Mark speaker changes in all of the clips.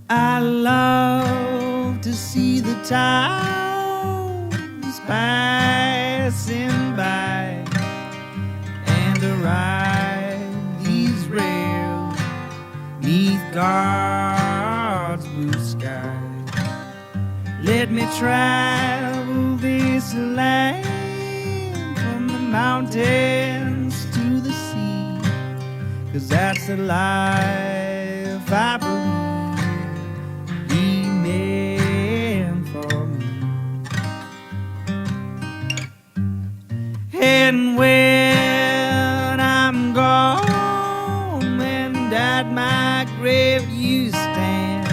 Speaker 1: I love to see the towns passing by and to ride these rails neath God's blue sky. Let me travel this land from the mountains to the sea, 'cause that's the life I believe He meant for me. And when I'm gone and at my grave you stand,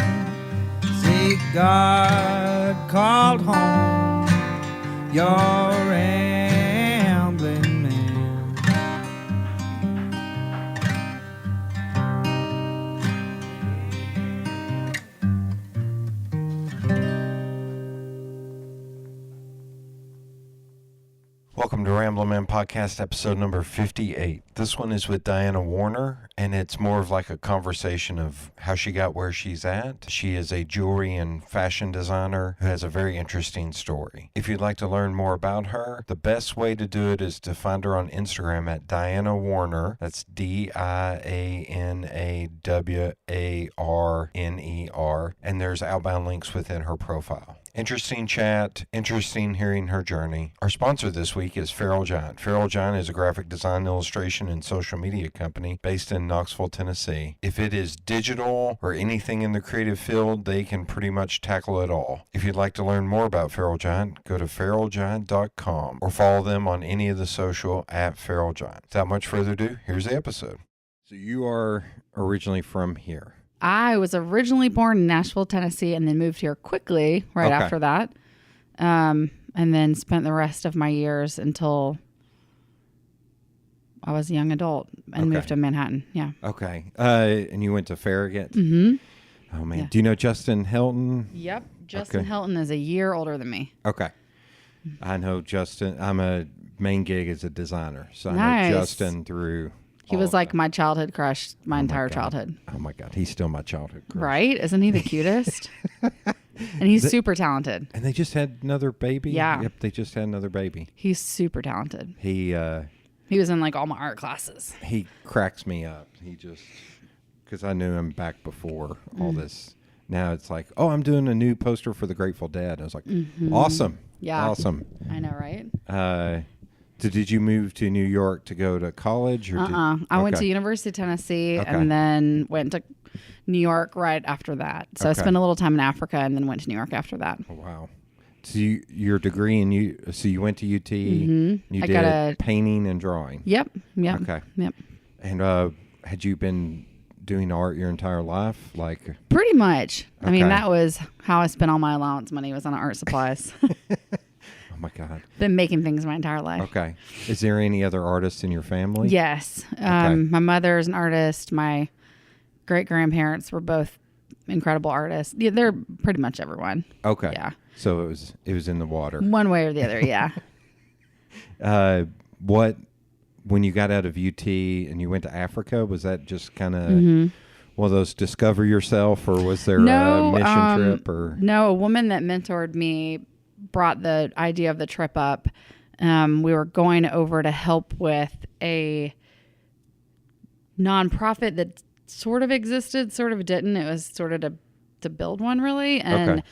Speaker 1: say God called home your rambling man.
Speaker 2: Welcome to Ramblin' Man Podcast, episode number 58. This one is with Diana Warner, and it's more of like a conversation of how she got where she's at. She is a jewelry and fashion designer who has a very interesting story. If you'd like to learn more about her, the best way to do it is to find her on Instagram at Diana Warner. That's DianaWarner, and there's outbound links within her profile. Interesting chat, interesting hearing her journey. Our sponsor this week is Feral Giant. Feral Giant is a graphic design, illustration, and social media company based in Knoxville, Tennessee. If it is digital or anything in the creative field, they can pretty much tackle it all. If you'd like to learn more about Feral Giant, go to feralgiant.com or follow them on any of the social at Feral Giant. Without much further ado, here's the episode. So you are originally from here.
Speaker 3: I was originally born in Nashville, Tennessee, and then moved here quickly right after that. And then spent the rest of my years until I was a young adult and moved to Manhattan. Yeah.
Speaker 2: Okay. And you went to Farragut?
Speaker 3: Mm-hmm.
Speaker 2: Oh, man.
Speaker 3: Yeah.
Speaker 2: Do you know Justin Helton?
Speaker 3: Yep. Justin Helton is a year older than me.
Speaker 2: Okay. I know Justin. I'm a main gig as a designer. So I
Speaker 3: Nice.
Speaker 2: know Justin through...
Speaker 3: He was like my childhood crush my entire childhood.
Speaker 2: Oh, my God. He's still my childhood crush.
Speaker 3: Right? Isn't he the cutest? And he's super talented.
Speaker 2: And they just had another baby?
Speaker 3: Yeah.
Speaker 2: Yep, they just had another baby.
Speaker 3: He's super talented.
Speaker 2: He
Speaker 3: was in like all my art classes.
Speaker 2: he cracks me up. He just... Because I knew him back before all this. Now it's like, oh, I'm doing a new poster for the Grateful Dead. I was like, awesome.
Speaker 3: Yeah.
Speaker 2: Awesome.
Speaker 3: I know, right?
Speaker 2: Did you move to New York to go to college? Or
Speaker 3: I went to University of Tennessee and then went to New York right after that. So I spent a little time in Africa and then went to New York after that.
Speaker 2: Oh, wow. So your degree you went to UT. You
Speaker 3: I
Speaker 2: did
Speaker 3: got a
Speaker 2: painting and drawing.
Speaker 3: Yep.
Speaker 2: Okay.
Speaker 3: Yep.
Speaker 2: And had you been doing art your entire life? Like
Speaker 3: pretty much. I mean,
Speaker 2: Okay.
Speaker 3: that was how I spent all my allowance money was on art supplies.
Speaker 2: Oh my God.
Speaker 3: Been making things my entire life.
Speaker 2: Okay. Is there any other artists in your family?
Speaker 3: Yes. My mother is an artist. My great grandparents were both incredible artists. Yeah, they're pretty much everyone.
Speaker 2: Okay.
Speaker 3: Yeah.
Speaker 2: So it was in the water.
Speaker 3: One way or the other. Yeah.
Speaker 2: When you got out of UT and you went to Africa, was that just kind of one of those discover yourself, or was there a mission trip? Or
Speaker 3: no, a woman that mentored me brought the idea of the trip up. We were going over to help with a nonprofit that sort of existed, sort of didn't. It was sort of to build one, really. And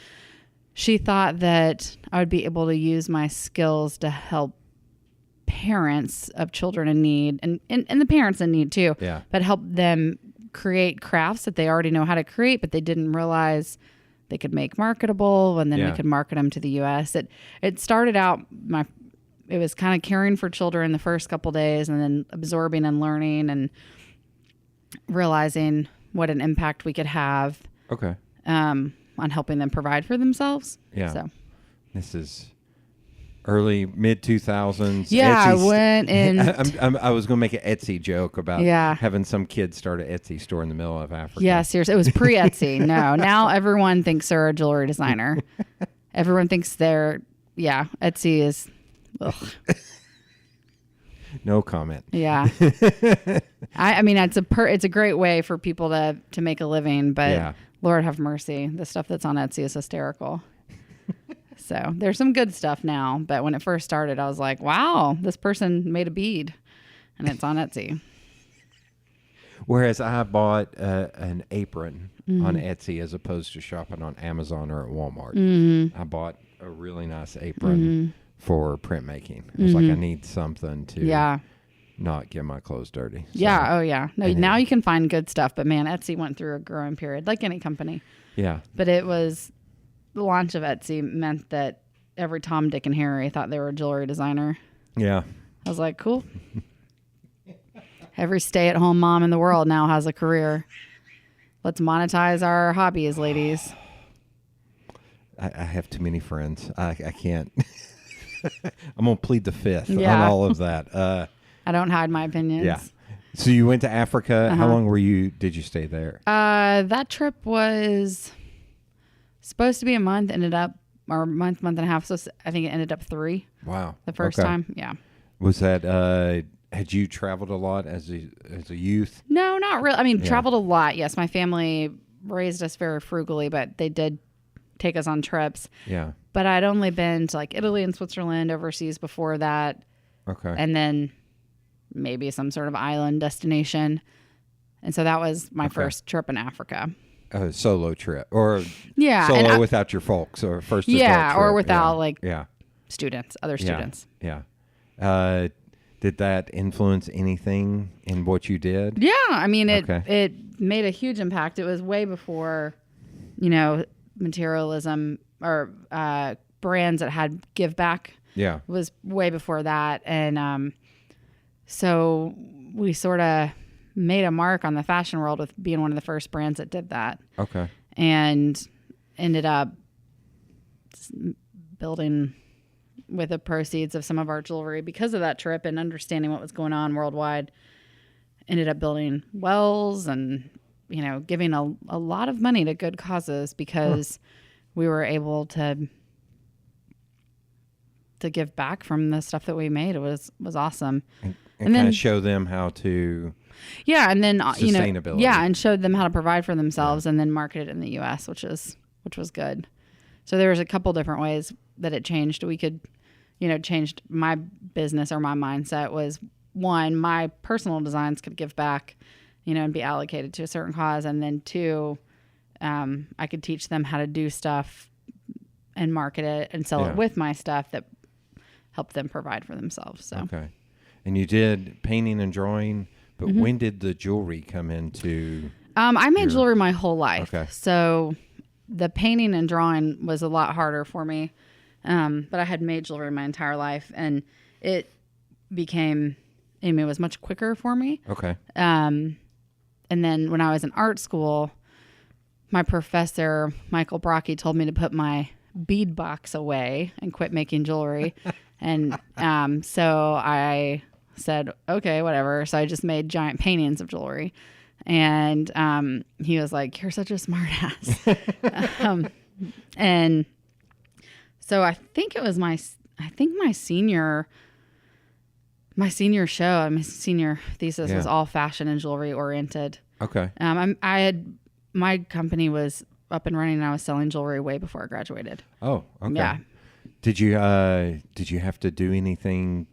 Speaker 3: she thought that I would be able to use my skills to help parents of children in need and the parents in need too, but help them create crafts that they already know how to create, but they didn't realize they could make marketable, and then we could market them to the U.S. It started out, it was kind of caring for children the first couple days, and then absorbing and learning and realizing what an impact we could have on helping them provide for themselves.
Speaker 2: Yeah.
Speaker 3: So
Speaker 2: this is early, mid-2000s.
Speaker 3: Yeah,
Speaker 2: Etsy
Speaker 3: I went in.
Speaker 2: I was going to make an Etsy joke about having some kids start an Etsy store in the middle of Africa.
Speaker 3: Yeah, seriously. It was pre-Etsy. No, now everyone thinks they're a jewelry designer. Everyone thinks Etsy is... Ugh.
Speaker 2: No comment.
Speaker 3: Yeah. I mean, it's a great way for people to make a living, but Lord have mercy. The stuff that's on Etsy is hysterical. So there's some good stuff now. But when it first started, I was like, wow, this person made a bead and it's on Etsy.
Speaker 2: Whereas I bought an apron on Etsy as opposed to shopping on Amazon or at Walmart. I bought a really nice apron for printmaking. I was like, I need something to not get my clothes dirty. So,
Speaker 3: yeah. Oh, yeah. No, now you can find good stuff. But, man, Etsy went through a growing period, like any company.
Speaker 2: Yeah.
Speaker 3: But it was the launch of Etsy meant that every Tom, Dick, and Harry thought they were a jewelry designer.
Speaker 2: Yeah.
Speaker 3: I was like, cool. Every stay-at-home mom in the world now has a career. Let's monetize our hobbies, ladies.
Speaker 2: I have too many friends. I can't. I'm going to plead the fifth on all of that.
Speaker 3: I don't hide my opinions.
Speaker 2: Yeah. So you went to Africa. How long did you stay there?
Speaker 3: That trip was supposed to be a month, ended up, or month and a half. So I think it ended up 3.
Speaker 2: Wow.
Speaker 3: The first time. Yeah.
Speaker 2: Was that, had you traveled a lot as a youth?
Speaker 3: No, not really. I mean, traveled a lot. Yes. My family raised us very frugally, but they did take us on trips.
Speaker 2: Yeah.
Speaker 3: But I'd only been to like Italy and Switzerland overseas before that.
Speaker 2: Okay.
Speaker 3: And then maybe some sort of island destination. And so that was my first trip in Africa.
Speaker 2: A solo trip or
Speaker 3: solo
Speaker 2: without your folks or first
Speaker 3: adult
Speaker 2: trip.
Speaker 3: Or without other students.
Speaker 2: Yeah. Did that influence anything in what you did?
Speaker 3: Yeah. I mean, it made a huge impact. It was way before, materialism or brands that had give back.
Speaker 2: Yeah.
Speaker 3: It was way before that. And so we sort of made a mark on the fashion world with being one of the first brands that did that.
Speaker 2: Okay.
Speaker 3: And ended up building with the proceeds of some of our jewelry because of that trip and understanding what was going on worldwide. Ended up building wells and, giving a lot of money to good causes because we were able to give back from the stuff that we made. It was awesome.
Speaker 2: And kind of show them how to
Speaker 3: and then
Speaker 2: sustainability.
Speaker 3: And showed them how to provide for themselves and then market it in the US, which was good. So there was a couple different ways that it changed. We could changed my business or my mindset was, one, my personal designs could give back, and be allocated to a certain cause. And then 2, I could teach them how to do stuff and market it and sell it with my stuff that helped them provide for themselves. So.
Speaker 2: Okay. And you did painting and drawing, but when did the jewelry come into?
Speaker 3: I made jewelry my whole life.
Speaker 2: Okay.
Speaker 3: So the painting and drawing was a lot harder for me. But I had made jewelry my entire life and it was much quicker for me.
Speaker 2: Okay.
Speaker 3: And then when I was in art school, my professor, Michael Brocky, told me to put my bead box away and quit making jewelry. And so I said, okay, whatever. So I just made giant paintings of jewelry. And he was like, you're such a smart ass. And so I think it was my senior show, my senior thesis was all fashion and jewelry oriented.
Speaker 2: Okay.
Speaker 3: My company was up and running and I was selling jewelry way before I graduated.
Speaker 2: Oh, okay.
Speaker 3: Yeah.
Speaker 2: Did you have to do anything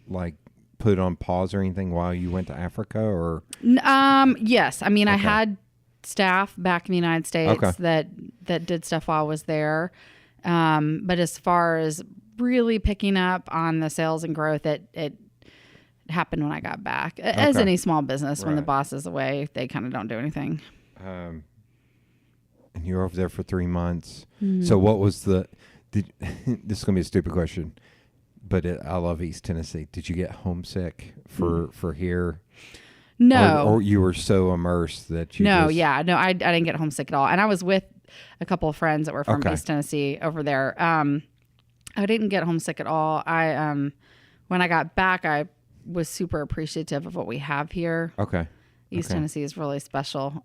Speaker 2: like put on pause or anything while you went to Africa or?
Speaker 3: Yes. I mean, I had staff back in the United States that did stuff while I was there. But as far as really picking up on the sales and growth, it happened when I got back. As any small business, when the boss is away, they kind of don't do anything.
Speaker 2: And you were over there for 3 months. So what was this is going to be a stupid question, but I love East Tennessee. Did you get homesick for here?
Speaker 3: No.
Speaker 2: Or you were so immersed that you
Speaker 3: I didn't get homesick at all. And I was with a couple of friends that were from East Tennessee over there. I didn't get homesick at all. When I got back, I was super appreciative of what we have here.
Speaker 2: Okay.
Speaker 3: East Tennessee is really special.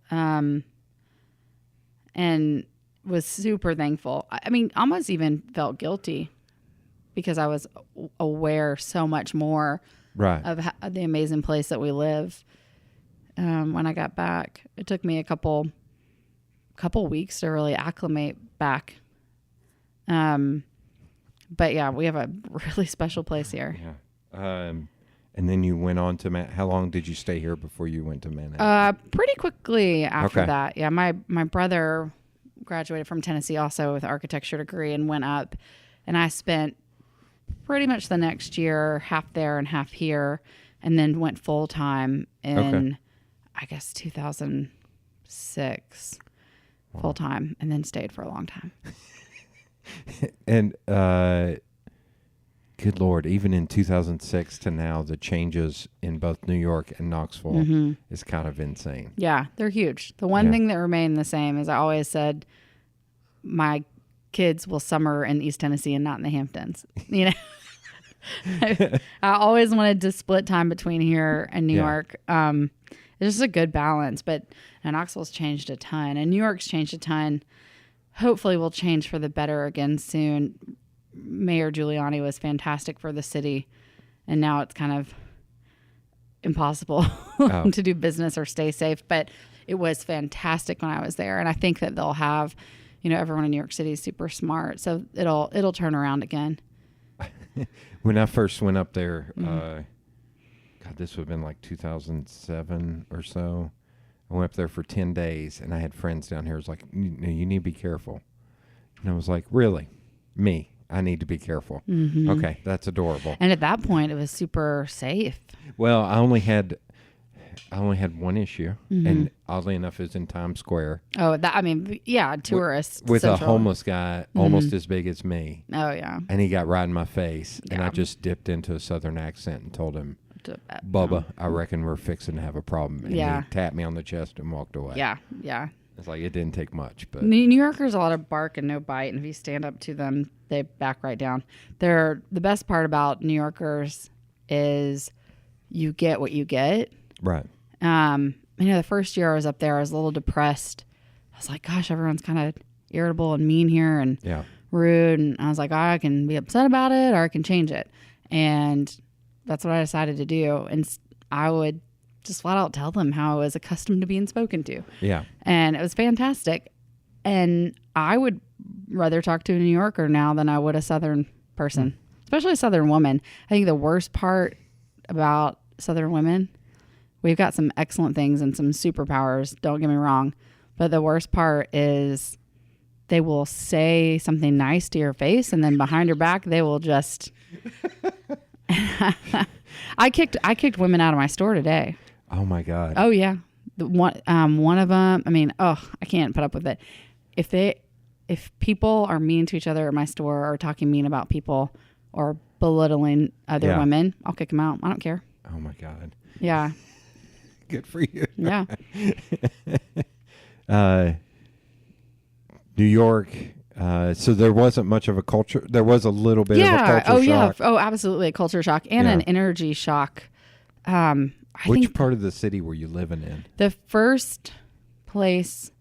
Speaker 3: And was super thankful. I mean, almost even felt guilty because I was aware so much more of the amazing place that we live. When I got back, it took me a couple couple weeks to really acclimate back. But yeah, we have a really special place here.
Speaker 2: Yeah. And then you went on to how long did you stay here before you went to Manhattan?
Speaker 3: Pretty quickly after that. Yeah, my brother graduated from Tennessee also with an architecture degree and went up, and I spent pretty much the next year half there and half here, and then went full time in I guess 2006 full time, and then stayed for a long time.
Speaker 2: And good Lord, even in 2006 to now, the changes in both New York and Knoxville is kind of insane.
Speaker 3: Yeah, they're huge. The one thing that remained the same is I always said my kids will summer in East Tennessee and not in the Hamptons. You know, I always wanted to split time between here and New York. It's just a good balance, but Knoxville's changed a ton, and New York's changed a ton. Hopefully will change for the better again soon. Mayor Giuliani was fantastic for the city, and now it's kind of impossible to do business or stay safe, but it was fantastic when I was there. And I think that they'll have, everyone in New York City is super smart, so it'll turn around again.
Speaker 2: When I first went up there, this would have been like 2007 or so. I went up there for 10 days, and I had friends down here. It was like, you need to be careful. And I was like, really? Me? I need to be careful. Mm-hmm. Okay, that's adorable.
Speaker 3: And at that point, it was super safe.
Speaker 2: Well, I only had one issue, and oddly enough, it was in Times Square.
Speaker 3: Oh, tourists.
Speaker 2: With
Speaker 3: Central.
Speaker 2: a homeless guy almost as big as me.
Speaker 3: Oh, yeah.
Speaker 2: And he got right in my face, and I just dipped into a Southern accent and told him, Bubba, I reckon we're fixing to have a problem. And he tapped me on the chest and walked away.
Speaker 3: Yeah, yeah.
Speaker 2: It's like, it didn't take much. But
Speaker 3: New Yorkers, a lot of bark and no bite, and if you stand up to them, they back right down. The best part about New Yorkers is you get what you get.
Speaker 2: Right.
Speaker 3: The first year I was up there, I was a little depressed. I was like, gosh, everyone's kind of irritable and mean here and rude. And I was like, I can be upset about it or I can change it. And that's what I decided to do. And I would just flat out tell them how I was accustomed to being spoken to.
Speaker 2: Yeah.
Speaker 3: And it was fantastic. And I would rather talk to a New Yorker now than I would a Southern person, especially a Southern woman. I think the worst part about Southern women, we've got some excellent things and some superpowers, don't get me wrong. But the worst part is they will say something nice to your face, and then behind your back, they will just... I kicked women out of my store today.
Speaker 2: Oh my God.
Speaker 3: Oh yeah. One of them, I can't put up with it. If people are mean to each other at my store or talking mean about people or belittling other women, I'll kick them out. I don't care.
Speaker 2: Oh my God.
Speaker 3: Yeah.
Speaker 2: Good for you.
Speaker 3: Yeah.
Speaker 2: New York. So there wasn't much of a culture. There was a little bit of a culture shock.
Speaker 3: Yeah. Oh, absolutely. A culture shock and an energy shock.
Speaker 2: Which part of the city were you living in?
Speaker 3: The first place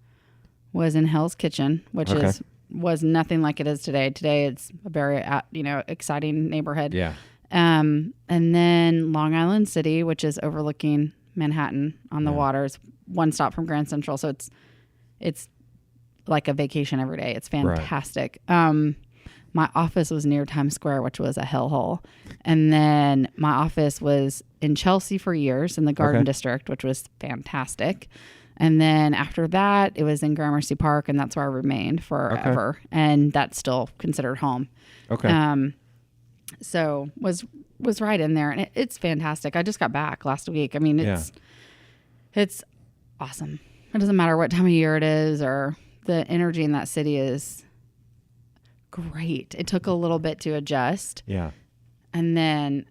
Speaker 3: was in Hell's Kitchen, which was nothing like it is today. Today it's a very, exciting neighborhood.
Speaker 2: Yeah.
Speaker 3: And then Long Island City, which is overlooking Manhattan on the water, is one stop from Grand Central. So it's like a vacation every day. It's fantastic. Right. My office was near Times Square, which was a hellhole. And then my office was in Chelsea for years in the Garden District, which was fantastic. And then after that, it was in Gramercy Park, and that's where I remained forever. And that's still considered home. Okay. So was right in there, and it's fantastic. I just got back last week. It's awesome. It doesn't matter what time of year it is, or the energy in that city is great. It took a little bit to adjust. Yeah. And then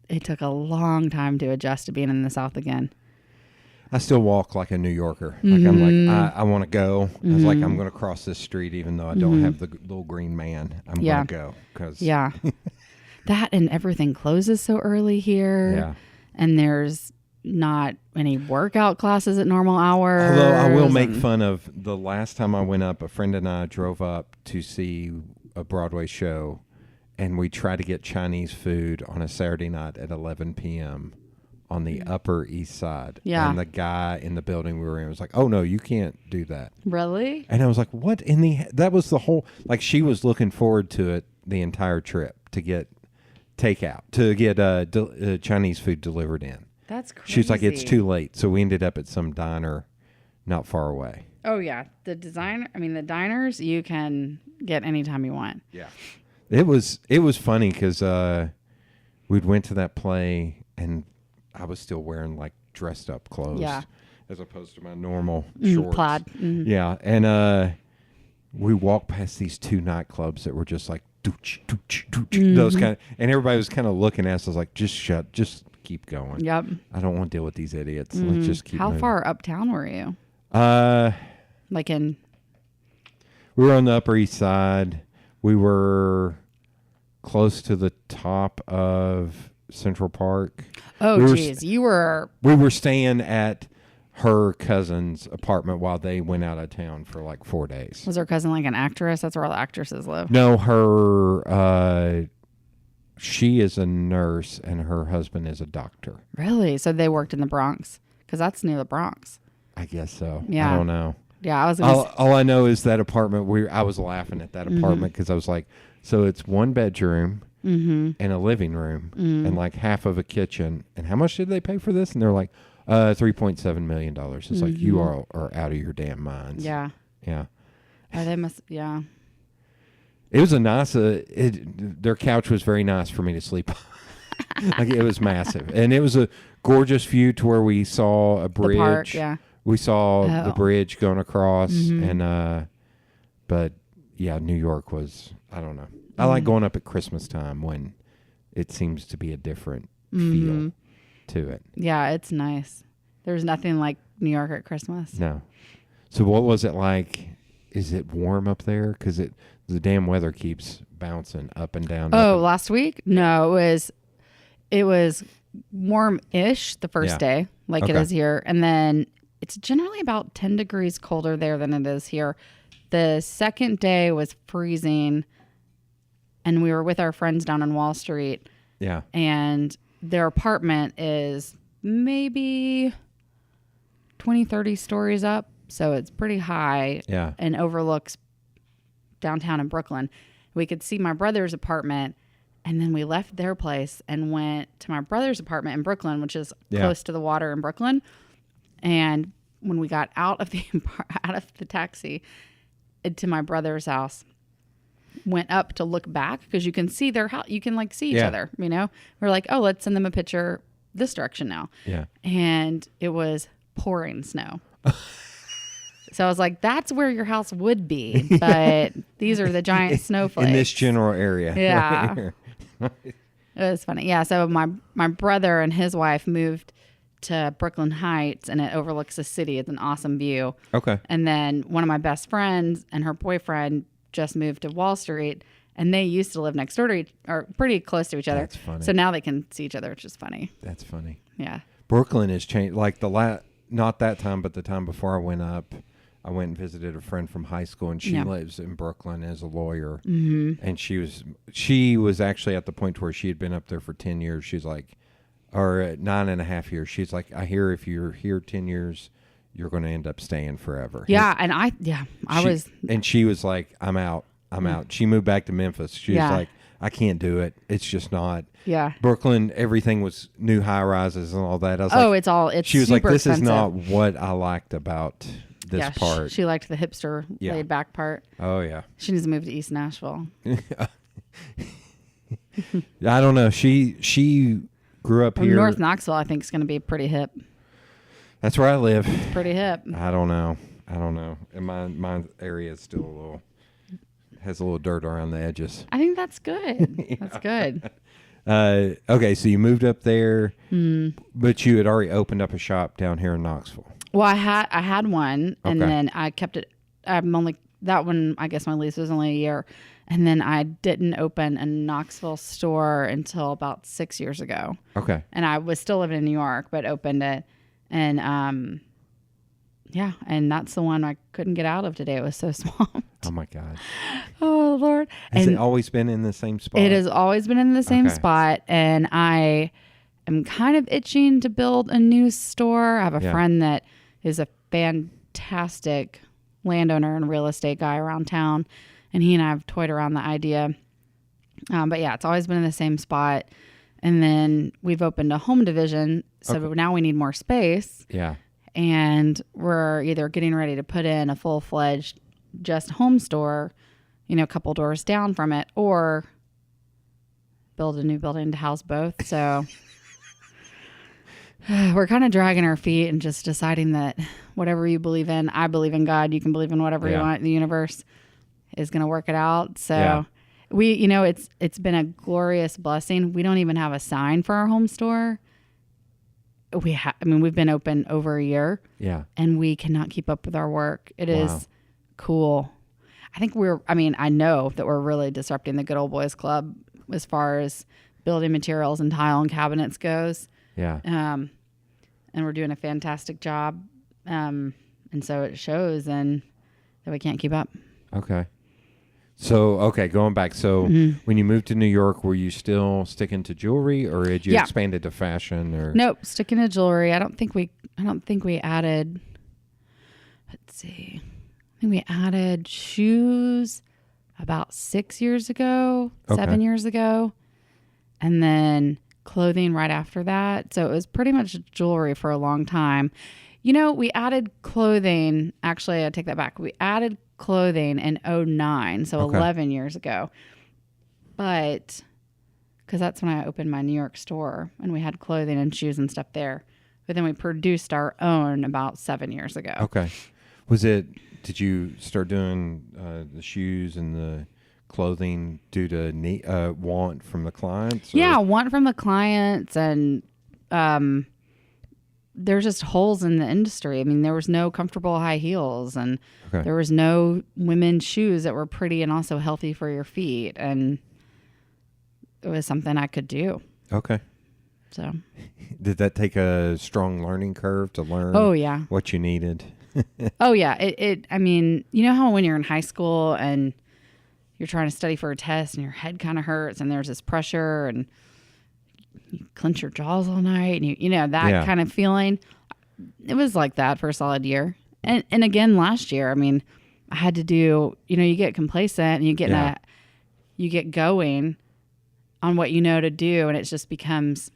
Speaker 3: it took a long time to adjust to being in the South again.
Speaker 2: I still walk like a New Yorker. Like I'm like, I want to go. I was like, I'm going to cross this street even though I don't have the little green man. I'm going to go.
Speaker 3: That and everything closes so early here. Yeah. And there's not any workout classes at normal hours.
Speaker 2: Although I will make fun of the last time I went up, a friend and I drove up to see a Broadway show, and we tried to get Chinese food on a Saturday night at 11 p.m. on the Upper East Side.
Speaker 3: Yeah.
Speaker 2: And the guy in the building we were in was like, "Oh no, you can't do that."
Speaker 3: Really?
Speaker 2: And I was like, "What in the?" That was the whole. Like she was looking forward to it the entire trip to get takeout, to get Chinese food delivered in.
Speaker 3: That's crazy.
Speaker 2: She's like, "It's too late," so we ended up at some diner not far away.
Speaker 3: Oh yeah, the diners you can get anytime you want.
Speaker 2: Yeah, it was funny because we'd went to that play and I was still wearing like dressed up clothes, as opposed to my normal shorts.
Speaker 3: Plaid. Mm-hmm.
Speaker 2: Yeah, and we walked past these two nightclubs that were just like dooch, dooch, dooch, those kind of, and everybody was kind of looking at us. I was like, just keep going.
Speaker 3: Yep.
Speaker 2: I don't want to deal with these idiots. Let's just keep.
Speaker 3: How
Speaker 2: moving.
Speaker 3: far uptown were you? Like in.
Speaker 2: We were on the Upper East Side. We were close to the top of Central Park.
Speaker 3: Oh, geez. You were...
Speaker 2: We were staying at her cousin's apartment while they went out of town for like 4 days.
Speaker 3: Was her cousin like an actress? That's where all the actresses live.
Speaker 2: No, she is a nurse and her husband is a doctor.
Speaker 3: Really? So they worked in the Bronx? Because that's near the Bronx.
Speaker 2: I guess so.
Speaker 3: Yeah.
Speaker 2: I don't know.
Speaker 3: Yeah, I was.
Speaker 2: All I know is that apartment. I was laughing at that apartment because I was like, so it's one bedroom and a living room and like half of a kitchen. And how much did they pay for this? And they're like, $3.7 million. It's like, you are out of your damn minds.
Speaker 3: Yeah.
Speaker 2: Yeah.
Speaker 3: Oh, they must. Yeah.
Speaker 2: It was a nice. Their couch was very nice for me to sleep on. Like it was massive, and it was a gorgeous view to where we saw a bridge.
Speaker 3: The park, yeah.
Speaker 2: We saw the bridge going across, and but yeah, New York was, I don't know. I like going up at Christmas time when it seems to be a different feel to it.
Speaker 3: Yeah, it's nice. There's nothing like New York at Christmas.
Speaker 2: No. So what was it like? Is it warm up there? Because the damn weather keeps bouncing up and down.
Speaker 3: Oh, last week? No, it was warm-ish the first day, like it is here, and then it's generally about 10 degrees colder there than it is here. The second day was freezing, and we were with our friends down on Wall Street.
Speaker 2: Yeah.
Speaker 3: And their apartment is maybe 20, 30 stories up, so it's pretty high.
Speaker 2: Yeah.
Speaker 3: And overlooks downtown in Brooklyn. We could see my brother's apartment, and then we left their place and went to my brother's apartment in Brooklyn, which is close to the water in Brooklyn. And when we got out of the taxi to my brother's house, went up to look back because you can see their house. You can like see each other, you know. We're like, oh, let's send them a picture this direction now.
Speaker 2: Yeah.
Speaker 3: And it was pouring snow. So I was like, that's where your house would be, but these are the giant snowflakes
Speaker 2: in this general area.
Speaker 3: Yeah. It was funny. Yeah. So my brother and his wife moved to Brooklyn Heights, and it overlooks the city. It's an awesome view.
Speaker 2: Okay.
Speaker 3: And then one of my best friends and her boyfriend just moved to Wall Street, and they used to live next door to or pretty close to each other.
Speaker 2: That's funny.
Speaker 3: So now they can see each other, which is funny.
Speaker 2: That's funny.
Speaker 3: Yeah.
Speaker 2: Brooklyn has changed. Like not that time, but the time before I went up, I went and visited a friend from high school, and she lives in Brooklyn as a lawyer. Mm-hmm. And she was actually at the point where she had been up there for 10 years. She's like, or 9.5 years. She's like, I hear if you're here 10 years, you're going to end up staying forever.
Speaker 3: Yeah.
Speaker 2: And she was like, I'm out. She moved back to Memphis. She was like, I can't do it. It's just not.
Speaker 3: Yeah.
Speaker 2: Brooklyn, everything was new high rises and all that. I was
Speaker 3: it's
Speaker 2: she was like, this
Speaker 3: expensive.
Speaker 2: is not what I liked about this part.
Speaker 3: She liked the hipster laid back part.
Speaker 2: Oh, yeah.
Speaker 3: She needs to move to East Nashville.
Speaker 2: I don't know. She grew up here.
Speaker 3: North Knoxville, I think, is going to be pretty hip.
Speaker 2: That's where I live.
Speaker 3: It's pretty hip.
Speaker 2: I don't know. And my area is still has a little dirt around the edges.
Speaker 3: I think that's good. That's good.
Speaker 2: Okay, so you moved up there, but you had already opened up a shop down here in Knoxville.
Speaker 3: Well, I had one, and then I kept it. That one, I guess my lease was only a year, and then I didn't open a Knoxville store until about 6 years ago.
Speaker 2: Okay.
Speaker 3: And I was still living in New York, but opened it, and and that's the one I couldn't get out of today. It was so swamped.
Speaker 2: Oh my God.
Speaker 3: Oh Lord.
Speaker 2: Has it always been in the same spot?
Speaker 3: It has always been in the same spot, and I am kind of itching to build a new store. I have a
Speaker 2: Yeah.
Speaker 3: friend that is a fantastic landowner and real estate guy around town, and he and I have toyed around the idea. But yeah, it's always been in the same spot. And then we've opened a home division, so now we need more space.
Speaker 2: Yeah.
Speaker 3: And we're either getting ready to put in a full-fledged just home store, a couple doors down from it, or build a new building to house both. So we're kind of dragging our feet and just deciding that whatever you believe in, I believe in God. You can believe in whatever you want. The universe is going to work it out. So we, it's been a glorious blessing. We don't even have a sign for our home store. We've been open over a year.
Speaker 2: Yeah.
Speaker 3: And we cannot keep up with our work. It is cool. I think I know that we're really disrupting the good old boys club as far as building materials and tile and cabinets goes.
Speaker 2: Yeah.
Speaker 3: And we're doing a fantastic job. And so it shows and that we can't keep up.
Speaker 2: Okay. So, going back. So when you moved to New York, were you still sticking to jewelry or had you expanded to fashion or?
Speaker 3: Nope. Sticking to jewelry. I don't think we added, let's see. I think we added shoes about 6 years ago, 7 years ago. And then clothing right after that. So it was pretty much jewelry for a long time. We added clothing. Actually, I take that back. We added clothing in 2009, so 11 years ago. But because that's when I opened my New York store and we had clothing and shoes and stuff there. But then we produced our own about 7 years ago.
Speaker 2: Okay. Did you start doing the shoes and the clothing due to want from the clients? Or?
Speaker 3: Yeah, want from the clients, and there's just holes in the industry. I mean, there was no comfortable high heels, and there was no women's shoes that were pretty and also healthy for your feet, and it was something I could do.
Speaker 2: Okay.
Speaker 3: So,
Speaker 2: did that take a strong learning curve to learn?
Speaker 3: Oh yeah,
Speaker 2: what you needed.
Speaker 3: Oh yeah, I mean, you know how when you're in high school and you're trying to study for a test and your head kind of hurts and there's this pressure and you clench your jaws all night and you know that kind of feeling. It was like that for a solid year. And again last year, I mean, I had to do, you get complacent and you get going on what you know to do, and it just becomes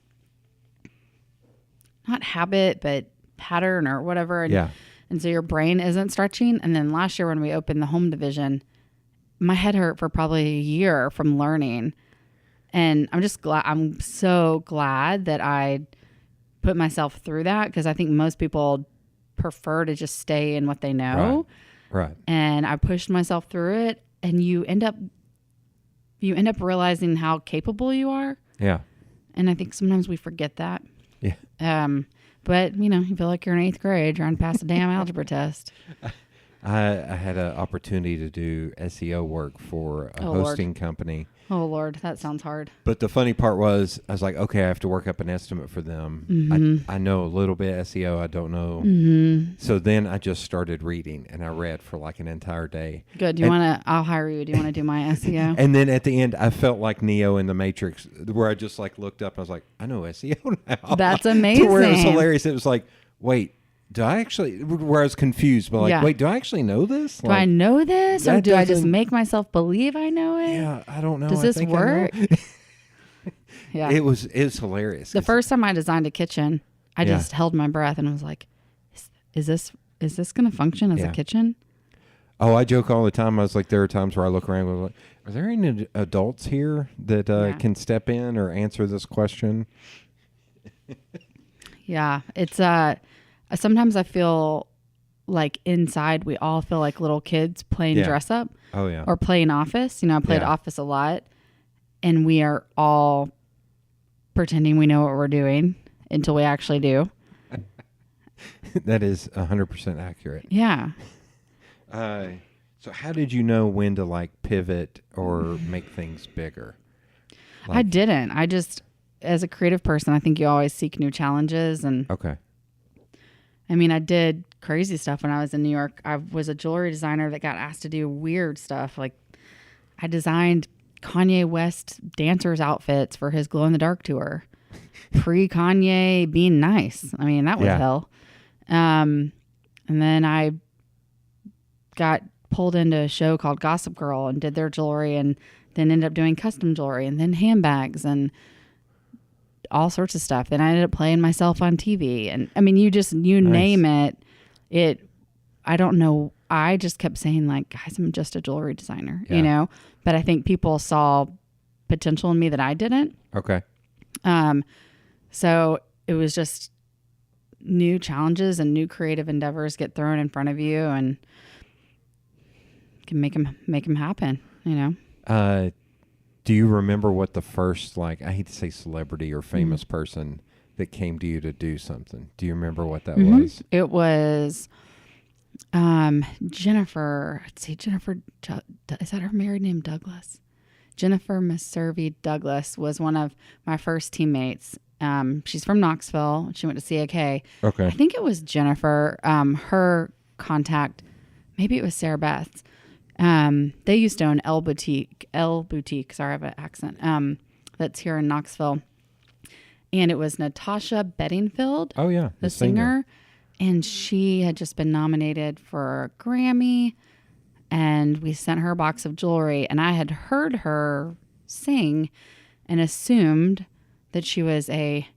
Speaker 3: not habit but pattern or whatever. And so your brain isn't stretching. And then last year when we opened the home division, my head hurt for probably a year from learning. And I'm so glad that I put myself through that, because I think most people prefer to just stay in what they know.
Speaker 2: Right.
Speaker 3: And I pushed myself through it, and you end up realizing how capable you are. Yeah. And I think sometimes we forget that. Yeah. But, you feel like you're in 8th grade trying to pass a damn algebra test.
Speaker 2: I had an opportunity to do SEO work for a hosting company.
Speaker 3: Oh, Lord, that sounds hard.
Speaker 2: But the funny part was, I was like, okay, I have to work up an estimate for them. Mm-hmm. I know a little bit SEO. I don't know. Mm-hmm. So then I just started reading, and I read for like an entire day.
Speaker 3: Good. I'll hire you. Do you want to do my SEO?
Speaker 2: And then at the end, I felt like Neo in the Matrix, where I just like looked up and I was like, I know SEO now.
Speaker 3: That's amazing.
Speaker 2: To where it was hilarious. It was like, wait. Do I actually, where I was confused, but wait, do I actually know this?
Speaker 3: Do I know this? Or do I just make myself believe I know it?
Speaker 2: Yeah, I don't know.
Speaker 3: Does this work?
Speaker 2: Yeah. It was hilarious.
Speaker 3: The first time I designed a kitchen, I just held my breath and I was like, is this going to function as a kitchen?
Speaker 2: Oh, I joke all the time. I was like, there are times where I look around and I'm like, are there any adults here that can step in or answer this question?
Speaker 3: Yeah, it's sometimes I feel like inside we all feel like little kids playing dress up.
Speaker 2: Oh, yeah.
Speaker 3: Or playing Office. I played Office a lot. And we are all pretending we know what we're doing until we actually do.
Speaker 2: That is 100% accurate.
Speaker 3: Yeah.
Speaker 2: So how did you know when to like pivot or make things bigger?
Speaker 3: I didn't. I just, as a creative person, I think you always seek new challenges. And
Speaker 2: okay.
Speaker 3: I mean, I did crazy stuff when I was in New York. I was a jewelry designer that got asked to do weird stuff. Like I designed Kanye West dancers' outfits for his glow-in-the-dark tour. pre-Kanye being nice. I mean, that was hell. And then I got pulled into a show called Gossip Girl and did their jewelry, and then ended up doing custom jewelry and then handbags and all sorts of stuff. Then I ended up playing myself on TV. And I mean, you name it. I don't know. I just kept saying, like, guys, I'm just a jewelry designer, you know, but I think people saw potential in me that I didn't.
Speaker 2: Okay.
Speaker 3: So it was just new challenges and new creative endeavors get thrown in front of you, and can make them happen, you know?
Speaker 2: Do you remember what the first, like, I hate to say celebrity or famous person that came to you to do something? Do you remember what that was?
Speaker 3: It was Jennifer. Let's see, Jennifer, is that her married name, Douglas? Jennifer Messervy Douglas was one of my first teammates. She's from Knoxville. She went to CAK.
Speaker 2: Okay.
Speaker 3: I think it was Jennifer. Her contact, maybe it was Sarah Beth's. They used to own L Boutique. Sorry, I have an accent. That's here in Knoxville. And it was Natasha Bedingfield.
Speaker 2: Oh, yeah.
Speaker 3: The singer. And she had just been nominated for a Grammy. And we sent her a box of jewelry. And I had heard her sing and assumed that she was a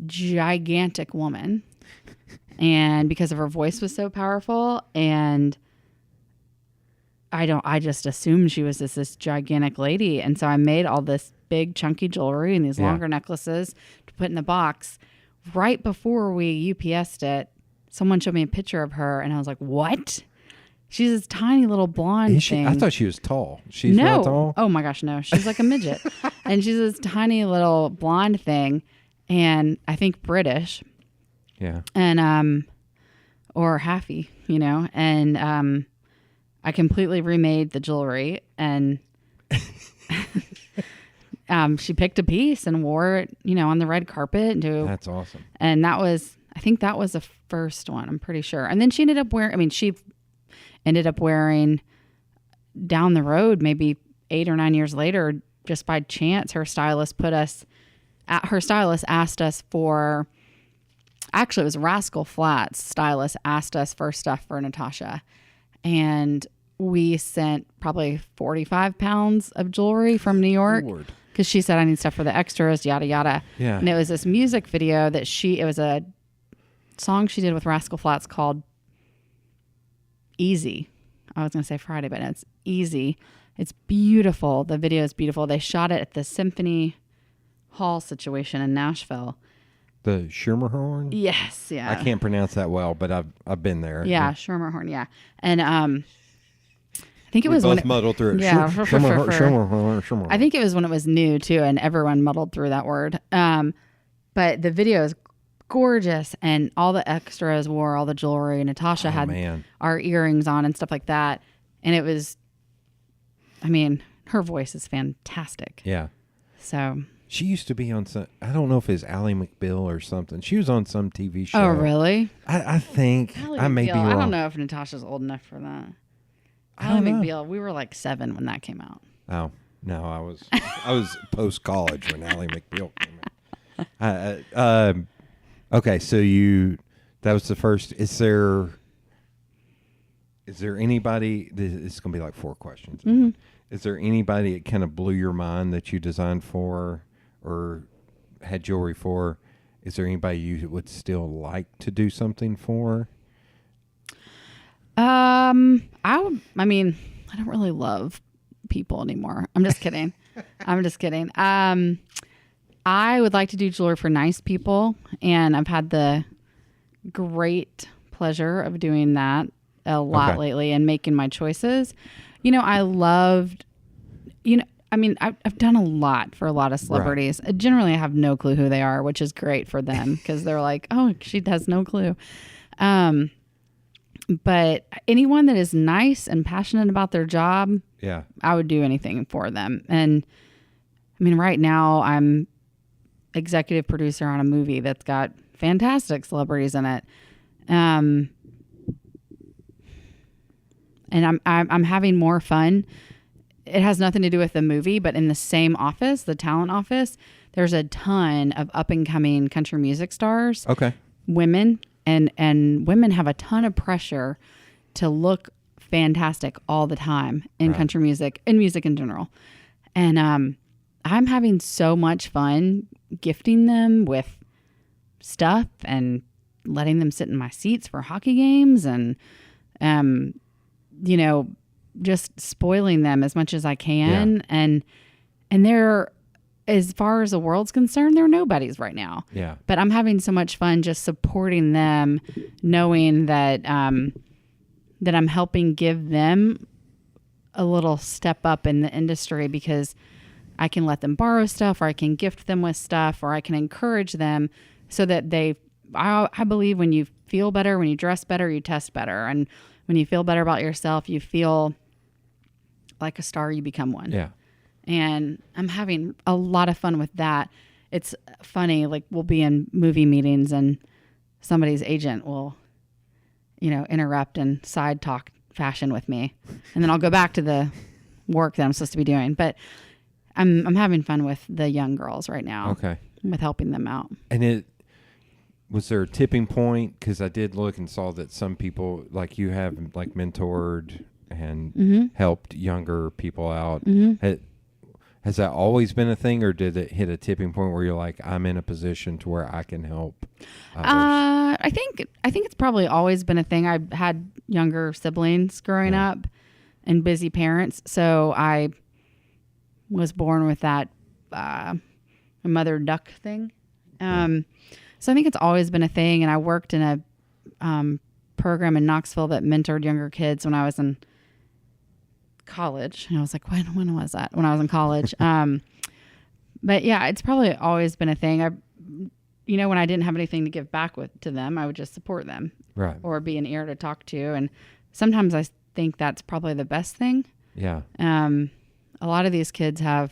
Speaker 3: gigantic woman. And because of her voice was so powerful, and I just assumed she was this gigantic lady. And so I made all this big chunky jewelry and these longer necklaces to put in the box. Right before we UPS'd it, someone showed me a picture of her, and I was like, what? She's this tiny little blonde thing.
Speaker 2: I thought she was tall. She's not tall?
Speaker 3: Oh my gosh, no. She's like a midget. And she's this tiny little blonde thing, and I think British.
Speaker 2: Yeah.
Speaker 3: And or halfy, you know. And I completely remade the jewelry, and she picked a piece and wore it, you know, on the red carpet.
Speaker 2: That's awesome.
Speaker 3: And I think that was the first one, I'm pretty sure. And then she ended up wearing down the road, maybe 8 or 9 years later, just by chance, her stylist asked us for, actually it was Rascal Flatts stylist asked us for stuff for Natasha. And we sent probably 45 pounds of jewelry from New York. Because she said, I need stuff for the extras, yada, yada.
Speaker 2: Yeah.
Speaker 3: And it was this music video that it was a song she did with Rascal Flatts called Easy. I was going to say Friday, but it's Easy. It's beautiful. The video is beautiful. They shot it at the Symphony Hall situation in Nashville.
Speaker 2: The Schermerhorn?
Speaker 3: Yes, yeah.
Speaker 2: I can't pronounce that well, but I've been there.
Speaker 3: Yeah, Schermerhorn, yeah. And I think it
Speaker 2: we
Speaker 3: was
Speaker 2: both muddled through it.
Speaker 3: Yeah,
Speaker 2: Schermerhorn.
Speaker 3: I think it was when it was new too, and everyone muddled through that word. But the video is gorgeous, and all the extras wore all the jewelry. Natasha had our earrings on and stuff like that, and it was, I mean, her voice is fantastic.
Speaker 2: Yeah.
Speaker 3: So
Speaker 2: she used to be on some, I don't know if it's Ally McBeal or something. She was on some TV show.
Speaker 3: Oh, really?
Speaker 2: I think I may be wrong.
Speaker 3: I don't know if Natasha's old enough for that. Ally McBeal, we were like 7 when that came out.
Speaker 2: Oh, no, I was post college when Ally McBeal came out. Okay, so that was the first. Is there anybody? This is going to be like 4 questions.
Speaker 3: Mm-hmm.
Speaker 2: Is there anybody that kind of blew your mind that you designed for or had jewelry for? Is there anybody you would still like to do something for?
Speaker 3: I mean, I don't really love people anymore. I'm just kidding. I'm just kidding. I would like to do jewelry for nice people, and I've had the great pleasure of doing that a lot lately and making my choices. You know, I loved, I've done a lot for a lot of celebrities. Right. Generally, I have no clue who they are, which is great for them because they're like, oh, she has no clue. But anyone that is nice and passionate about their job, I would do anything for them. And I mean, right now I'm executive producer on a movie that's got fantastic celebrities in it. And I'm having more fun. It has nothing to do with the movie, but in the same office, the talent office, there's a ton of up and coming country music stars.
Speaker 2: Okay.
Speaker 3: Women and women have a ton of pressure to look fantastic all the time in country music and music in general. And I'm having so much fun gifting them with stuff and letting them sit in my seats for hockey games and, just spoiling them as much as I can. Yeah. And they're, as far as the world's concerned, they're nobodies right now.
Speaker 2: Yeah.
Speaker 3: But I'm having so much fun just supporting them, knowing that, that I'm helping give them a little step up in the industry because I can let them borrow stuff, or I can gift them with stuff, or I can encourage them so that I believe when you feel better, when you dress better, you test better. And when you feel better about yourself, you feel like a star, you become one.
Speaker 2: Yeah.
Speaker 3: And I'm having a lot of fun with that. It's funny, like we'll be in movie meetings and somebody's agent will, interrupt and side talk fashion with me. And then I'll go back to the work that I'm supposed to be doing. But I'm having fun with the young girls right now.
Speaker 2: Okay.
Speaker 3: With helping them out.
Speaker 2: And was there a tipping point? Because I did look and saw that some people, like you have, like mentored and helped younger people out. Has that always been a thing, or did it hit a tipping point where you're like, I'm in a position to where I can help others?
Speaker 3: I think it's probably always been a thing. I had younger siblings growing up and busy parents, so I was born with that mother duck thing. So I think it's always been a thing, and I worked in a program in Knoxville that mentored younger kids when I was in college. And I was like, when was that? When I was in college. But yeah, it's probably always been a thing. When I didn't have anything to give back to them, I would just support them.
Speaker 2: Right.
Speaker 3: Or be an ear to talk to. And sometimes I think that's probably the best thing.
Speaker 2: Yeah.
Speaker 3: A lot of these kids are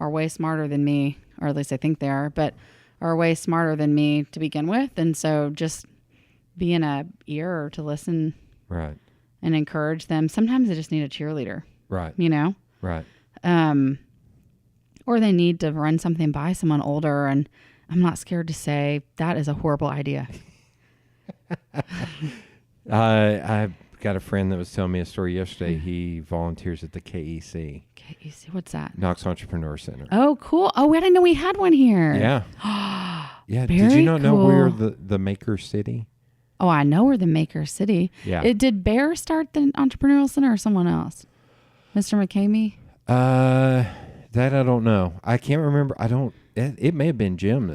Speaker 3: way smarter than me, or at least I think they are way smarter than me to begin with. And so just being a ear to listen.
Speaker 2: Right.
Speaker 3: And encourage them. Sometimes they just need a cheerleader.
Speaker 2: Right.
Speaker 3: Right. Or they need to run something by someone older, and I'm not scared to say that is a horrible idea.
Speaker 2: I've got a friend that was telling me a story yesterday. He volunteers at the KEC.
Speaker 3: KEC, what's that?
Speaker 2: Knox Entrepreneur Center.
Speaker 3: Oh, cool. Oh, I didn't know we had one here.
Speaker 2: Yeah. Yeah.
Speaker 3: Very
Speaker 2: Did you not know
Speaker 3: cool.
Speaker 2: we're the Maker City?
Speaker 3: Oh, I know we're the Maker City.
Speaker 2: Yeah.
Speaker 3: Did Bear start the Entrepreneurial Center or someone else? Mr. McCamey?
Speaker 2: That I don't know. I can't remember. It may have been Jim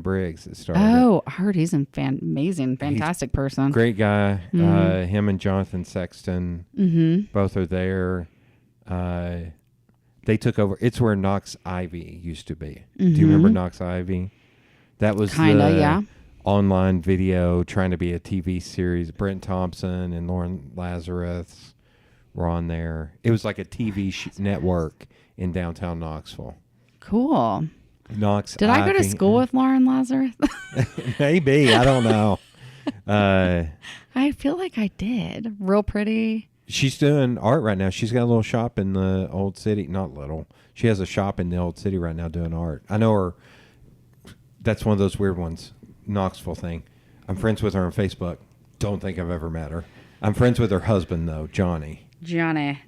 Speaker 2: Briggs that started.
Speaker 3: Oh, I heard he's an amazing, fantastic person.
Speaker 2: Great guy. Him and Jonathan Sexton, both are there. They took over. It's where Knox Ivy used to be. Do you remember Knox Ivy? That was
Speaker 3: yeah.
Speaker 2: Online video trying to be a TV series. Brent Thompson and Lauren Lazarus were on there. It was like a TV network in downtown Knoxville.
Speaker 3: Cool.
Speaker 2: Knox.
Speaker 3: Did I go to school with Lauren Lazarus?
Speaker 2: Maybe. I don't know.
Speaker 3: I feel like I did. Real pretty.
Speaker 2: She's doing art right now. She's got a little shop in the old city. Not little. She has a shop in the old city right now doing art. I know her. That's one of those weird ones. Knoxville thing. I'm friends with her on Facebook. Don't think I've ever met her. I'm friends with her husband, though, Johnny.
Speaker 3: Johnny.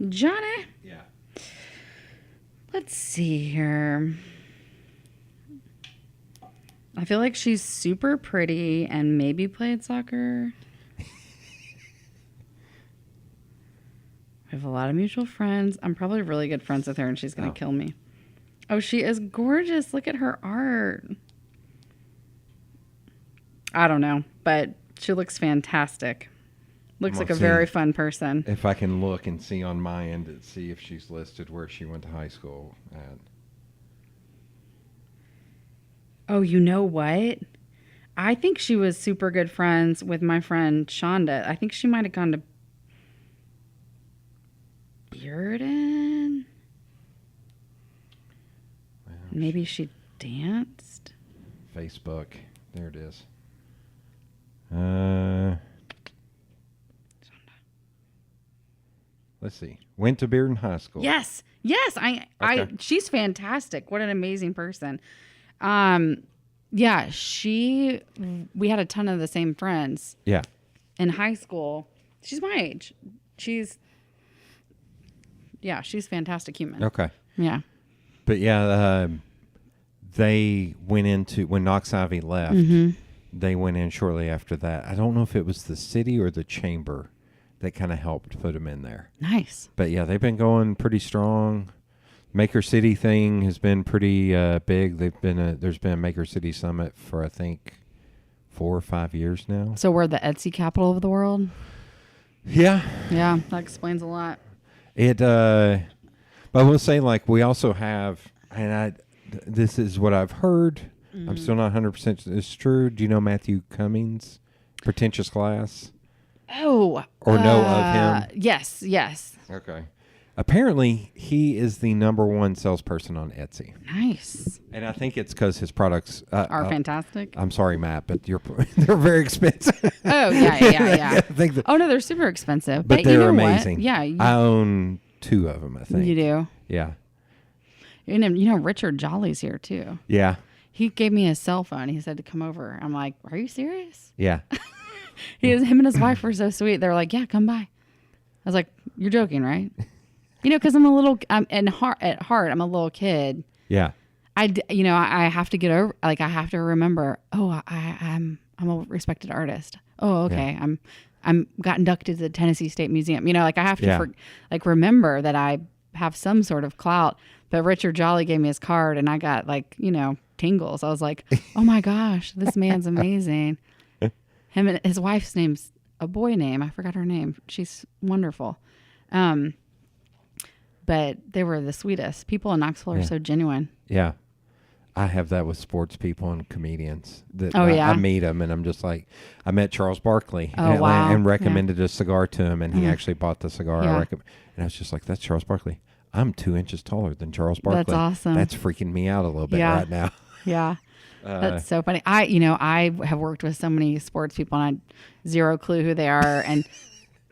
Speaker 2: Yeah.
Speaker 3: Let's see here. I feel like she's super pretty and maybe played soccer. We have a lot of mutual friends. I'm probably really good friends with her, and she's going to kill me. Oh, she is gorgeous. Look at her art. I don't know, but she looks fantastic. Looks like a very fun person.
Speaker 2: If I can look and see on my end and see if she's listed where she went to high school at.
Speaker 3: Oh, you know what? I think she was super good friends with my friend Shonda. I think she might have gone to Bearden.
Speaker 2: Well,
Speaker 3: Maybe she danced.
Speaker 2: Facebook. There it is. Let's see. Went to Bearden High School.
Speaker 3: Yes. She's fantastic. What an amazing person. Yeah, we had a ton of the same friends.
Speaker 2: Yeah.
Speaker 3: In high school. She's my age. She's fantastic human.
Speaker 2: Okay.
Speaker 3: Yeah.
Speaker 2: But yeah, they went into, when Knox Ivy left, they went in shortly after that. I don't know if it was the city or the chamber that kind of helped put them in there.
Speaker 3: Nice.
Speaker 2: But yeah, they've been going pretty strong. Maker City thing has been pretty big. There's been a Maker City Summit for, I think, 4 or 5 years now.
Speaker 3: So we're the Etsy capital of the world?
Speaker 2: Yeah.
Speaker 3: Yeah, that explains a lot.
Speaker 2: But I will say, like, we also have, and this is what I've heard. I'm still not 100% it's true. Do you know Matthew Cummings? Pretentious Glass?
Speaker 3: Oh.
Speaker 2: Or know of him?
Speaker 3: Yes.
Speaker 2: Okay. Apparently, he is the #1 salesperson on Etsy.
Speaker 3: Nice.
Speaker 2: And I think it's because his products
Speaker 3: are fantastic.
Speaker 2: I'm sorry, Matt, but they're very expensive.
Speaker 3: Oh, yeah.
Speaker 2: I think
Speaker 3: Oh, no, they're super expensive.
Speaker 2: but
Speaker 3: you
Speaker 2: they're
Speaker 3: know
Speaker 2: amazing.
Speaker 3: What? Yeah.
Speaker 2: I own 2 of them, I think.
Speaker 3: You do?
Speaker 2: Yeah.
Speaker 3: You know, Richard Jolly's here, too.
Speaker 2: Yeah.
Speaker 3: He gave me his cell phone. He said to come over. I'm like, are you serious?
Speaker 2: Yeah.
Speaker 3: Him and his wife were so sweet. They were like, yeah, come by. I was like, you're joking, right? You know, because at heart, I'm a little kid.
Speaker 2: Yeah.
Speaker 3: I have to get over, like, I have to remember, I'm a respected artist. Oh, okay.
Speaker 2: Yeah.
Speaker 3: I'm got inducted to the Tennessee State Museum. You know, like I have to remember that I have some sort of clout. But Richard Jolly gave me his card and I got tingles. I was like, oh my gosh, this man's amazing. Him and his wife's name's a boy name. I forgot her name. She's wonderful. But they were the sweetest. People in Knoxville are so genuine.
Speaker 2: Yeah. I have that with sports people and comedians.
Speaker 3: Yeah.
Speaker 2: I meet them and I'm just like, I met Charles Barkley
Speaker 3: and
Speaker 2: recommended a cigar to him, and he actually bought the cigar.
Speaker 3: Yeah.
Speaker 2: And I was just like, that's Charles Barkley. I'm 2 inches taller than Charles Barkley.
Speaker 3: That's awesome.
Speaker 2: That's freaking me out a little bit right now.
Speaker 3: Yeah. That's so funny. I have worked with so many sports people and I had zero clue who they are, and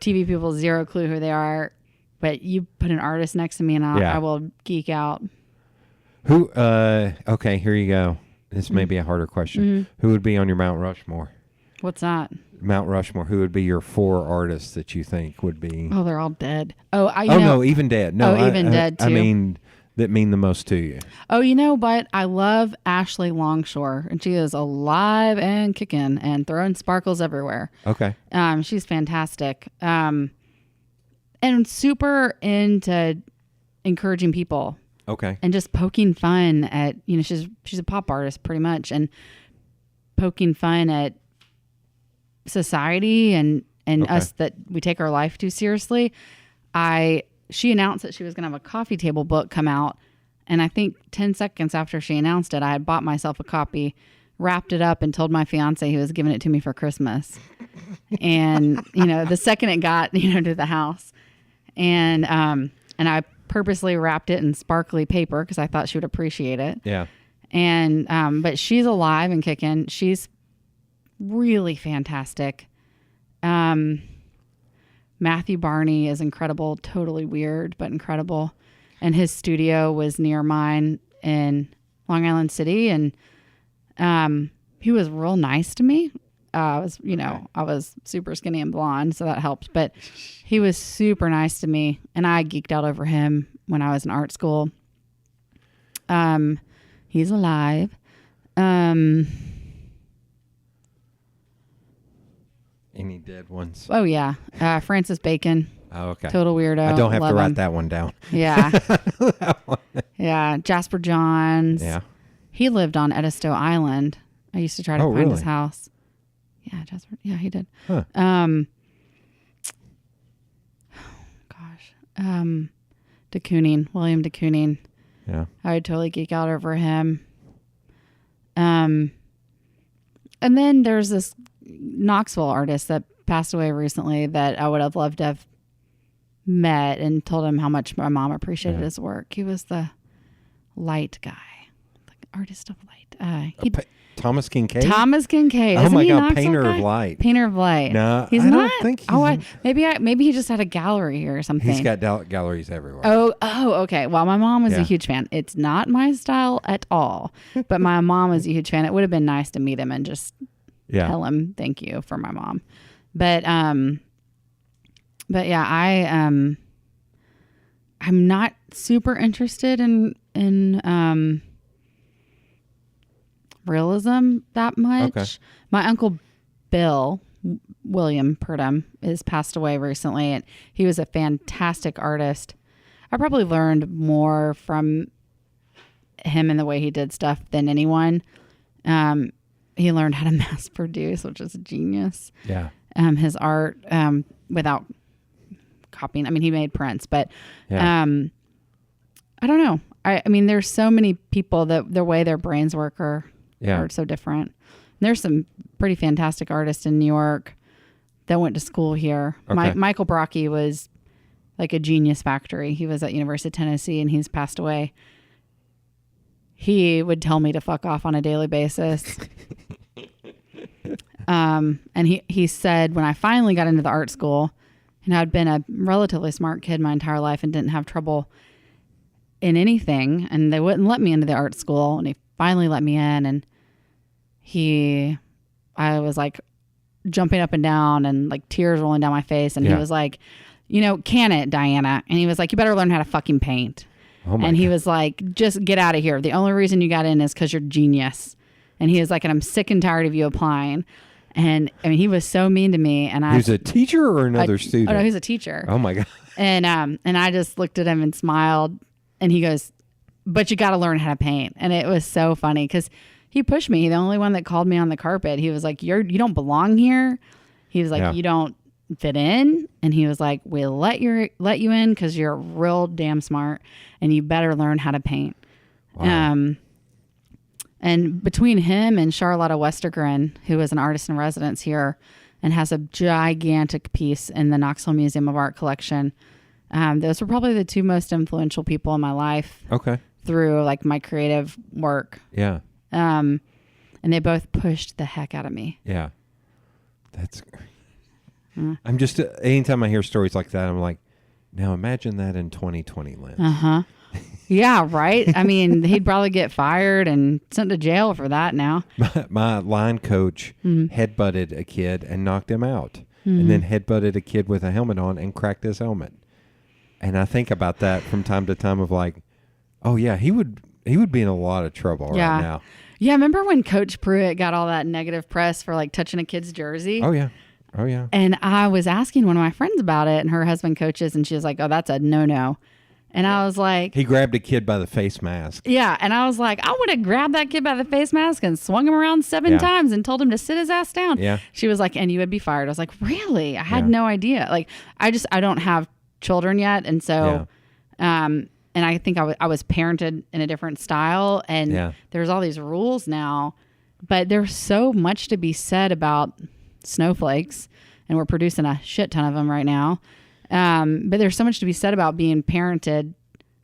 Speaker 3: TV people, zero clue who they are. But you put an artist next to me and I will geek out.
Speaker 2: Who, okay, here you go. This may be a harder question. Who would be on your Mount Rushmore?
Speaker 3: What's that?
Speaker 2: Mount Rushmore. Who would be your 4 artists that you think would be?
Speaker 3: Oh, they're all dead.
Speaker 2: No, even dead. No,
Speaker 3: even dead too.
Speaker 2: I mean, that mean the most to you.
Speaker 3: Oh, you know what? I love Ashley Longshore, and she is alive and kicking and throwing sparkles everywhere.
Speaker 2: Okay.
Speaker 3: She's fantastic. And super into encouraging people.
Speaker 2: Okay.
Speaker 3: And just poking fun at, she's a pop artist pretty much, and poking fun at society and us that we take our life too seriously. She announced that she was going to have a coffee table book come out, and I think 10 seconds after she announced it, I had bought myself a copy, wrapped it up, and told my fiance he was giving it to me for Christmas. And the second it got to the house, and I purposely wrapped it in sparkly paper because I thought she would appreciate it.
Speaker 2: Yeah.
Speaker 3: And but she's alive and kicking. She's really fantastic. Matthew Barney is incredible, totally weird, but incredible. And his studio was near mine in Long Island City, and he was real nice to me. I was super skinny and blonde, so that helped. But he was super nice to me, and I geeked out over him when I was in art school. He's alive.
Speaker 2: Any dead ones?
Speaker 3: Oh yeah, Francis Bacon.
Speaker 2: Oh, okay.
Speaker 3: Total weirdo.
Speaker 2: I don't have
Speaker 3: Love
Speaker 2: to write
Speaker 3: him.
Speaker 2: that one down.
Speaker 3: Yeah.
Speaker 2: That one.
Speaker 3: Yeah. Jasper Johns.
Speaker 2: Yeah.
Speaker 3: He lived on Edisto Island. I used to try to find his house. Yeah, Jasper. Yeah, he did.
Speaker 2: Huh.
Speaker 3: De Kooning, William de Kooning.
Speaker 2: Yeah.
Speaker 3: I would totally geek out over him. And then there's this Knoxville artist that passed away recently that I would have loved to have met and told him how much my mom appreciated his work. He was the light guy, the artist of light.
Speaker 2: Thomas Kincaid?
Speaker 3: Thomas Kincaid.
Speaker 2: Oh
Speaker 3: Isn't
Speaker 2: my
Speaker 3: he
Speaker 2: God,
Speaker 3: Knoxville
Speaker 2: Painter
Speaker 3: guy?
Speaker 2: of Light.
Speaker 3: Painter of Light.
Speaker 2: No,
Speaker 3: he's
Speaker 2: I
Speaker 3: not.
Speaker 2: don't think he's
Speaker 3: Maybe he just had a gallery here or something.
Speaker 2: He's got galleries everywhere.
Speaker 3: Oh, okay. Well, my mom was a huge fan. It's not my style at all, but my mom was a huge fan. It would have been nice to meet him and just tell him thank you for my mom. But yeah, I'm not super interested in realism that much.
Speaker 2: Okay.
Speaker 3: My uncle Bill William Purdom is passed away recently, and he was a fantastic artist. I probably learned more from him and the way he did stuff than anyone. He learned how to mass produce, which is genius.
Speaker 2: Yeah.
Speaker 3: His art without copying. I mean, he made prints, but I don't know. I mean, there's so many people that the way their brains work are so different. There's some pretty fantastic artists in New York that went to school here.
Speaker 2: Okay.
Speaker 3: Michael Brocky was like a genius factory. He was at University of Tennessee, and he's passed away. He would tell me to fuck off on a daily basis. And he said when I finally got into the art school, and I'd been a relatively smart kid my entire life and didn't have trouble in anything, and they wouldn't let me into the art school, and he finally let me in, and I was like jumping up and down and like tears rolling down my face, and he was like, can it, Diana? And he was like, you better learn how to fucking paint.
Speaker 2: Oh my
Speaker 3: and he
Speaker 2: God.
Speaker 3: was like, just get out of here. The only reason you got in is because you're genius. And he was like, and I'm sick and tired of you applying. And I mean, he was so mean to me. And
Speaker 2: He was a teacher or another student?
Speaker 3: Oh no, he was a teacher.
Speaker 2: Oh my God.
Speaker 3: And I just looked at him and smiled, and he goes, but you got to learn how to paint. And it was so funny because he pushed me. The only one that called me on the carpet. He was like, you don't belong here. He was like, you don't fit in. And he was like, we'll let you in because you're real damn smart, and you better learn how to paint.
Speaker 2: Wow.
Speaker 3: And between him and Charlotta Westergren, who is an artist in residence here and has a gigantic piece in the Knoxville Museum of Art collection, those were probably the two most influential people in my life.
Speaker 2: Okay.
Speaker 3: Through like my creative work.
Speaker 2: Yeah.
Speaker 3: And they both pushed the heck out of me.
Speaker 2: Yeah. That's... I'm just... anytime I hear stories like that, I'm like, now imagine that in 2020 lens.
Speaker 3: Uh-huh. Yeah, right? I mean, he'd probably get fired and sent to jail for that now.
Speaker 2: My line coach headbutted a kid and knocked him out. And then headbutted a kid with a helmet on and cracked his helmet. And I think about that from time to time of like, oh yeah, he would be in a lot of trouble right now.
Speaker 3: Yeah, remember when Coach Pruitt got all that negative press for like touching a kid's jersey?
Speaker 2: Oh yeah. Oh yeah.
Speaker 3: And I was asking one of my friends about it, and her husband coaches, and she was like, oh, that's a no-no. And I was like...
Speaker 2: He grabbed a kid by the face mask.
Speaker 3: Yeah, and I was like, I would have grabbed that kid by the face mask and swung him around 7 times and told him to sit his ass down.
Speaker 2: Yeah.
Speaker 3: She was like, and you would be fired. I was like, really? I had no idea. Like, I don't have children yet, and so... and I think I was parented in a different style, and there's all these rules now, but there's so much to be said about snowflakes, and we're producing a shit ton of them right now. But there's so much to be said about being parented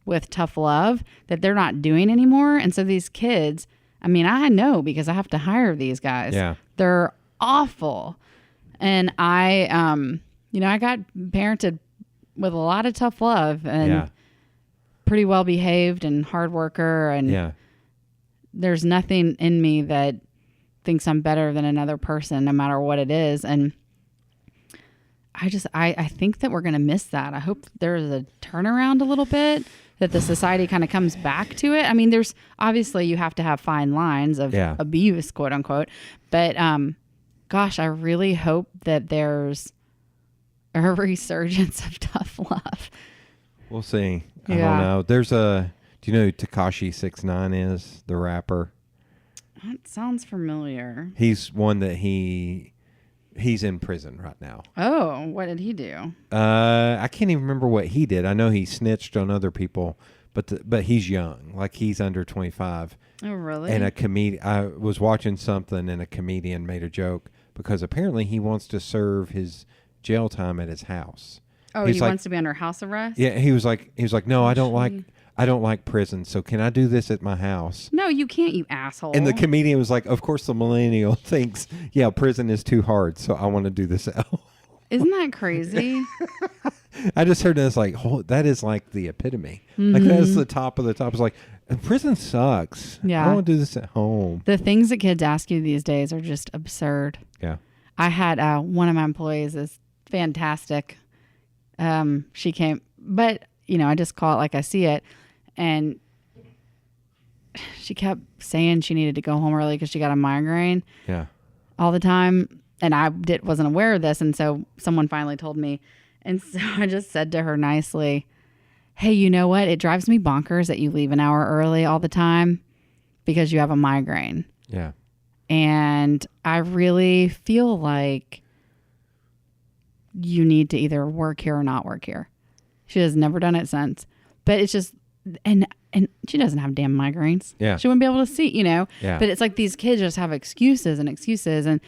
Speaker 3: with tough love that they're not doing anymore. And so these kids, I mean, I know because I have to hire these guys.
Speaker 2: Yeah.
Speaker 3: They're awful. And I got parented with a lot of tough love and pretty well behaved and hard worker. And there's nothing in me that thinks I'm better than another person, no matter what it is. And I think that we're going to miss that. I hope there's a turnaround a little bit, that the society kind of comes back to it. I mean, there's obviously you have to have fine lines of abuse, quote unquote. But gosh, I really hope that there's a resurgence of tough love.
Speaker 2: We'll see. I don't know. Do you know who Tekashi 6ix9ine is, the rapper?
Speaker 3: That sounds familiar.
Speaker 2: He's one that he's in prison right now.
Speaker 3: Oh, what did he do?
Speaker 2: I can't even remember what he did. I know he snitched on other people, but he's young, like he's under 25.
Speaker 3: Oh, really?
Speaker 2: And I was watching something, and a comedian made a joke because apparently he wants to serve his jail time at his house.
Speaker 3: Oh, he wants to be under house arrest?
Speaker 2: Yeah, he was like, no, I don't I don't like prison, so can I do this at my house?
Speaker 3: No, you can't, you asshole.
Speaker 2: And the comedian was like, of course the millennial thinks, yeah, prison is too hard, so I want to do this at home.
Speaker 3: Isn't that crazy?
Speaker 2: I just heard this like, that is like the epitome. Like that's the top of the top. It's like, prison sucks.
Speaker 3: Yeah.
Speaker 2: I want to do this at home.
Speaker 3: The things that kids ask you these days are just absurd.
Speaker 2: Yeah.
Speaker 3: I had one of my employees is fantastic. She came, but I just call it like I see it. And she kept saying she needed to go home early because she got a migraine all the time. And I wasn't aware of this. And so someone finally told me. And so I just said to her nicely, hey, you know what? It drives me bonkers that you leave an hour early all the time because you have a migraine.
Speaker 2: Yeah.
Speaker 3: And I really feel like you need to either work here or not work here. She has never done it since. But it's just, and she doesn't have damn migraines.
Speaker 2: Yeah.
Speaker 3: She wouldn't be able to see,
Speaker 2: Yeah.
Speaker 3: But it's like these kids just have excuses and excuses. And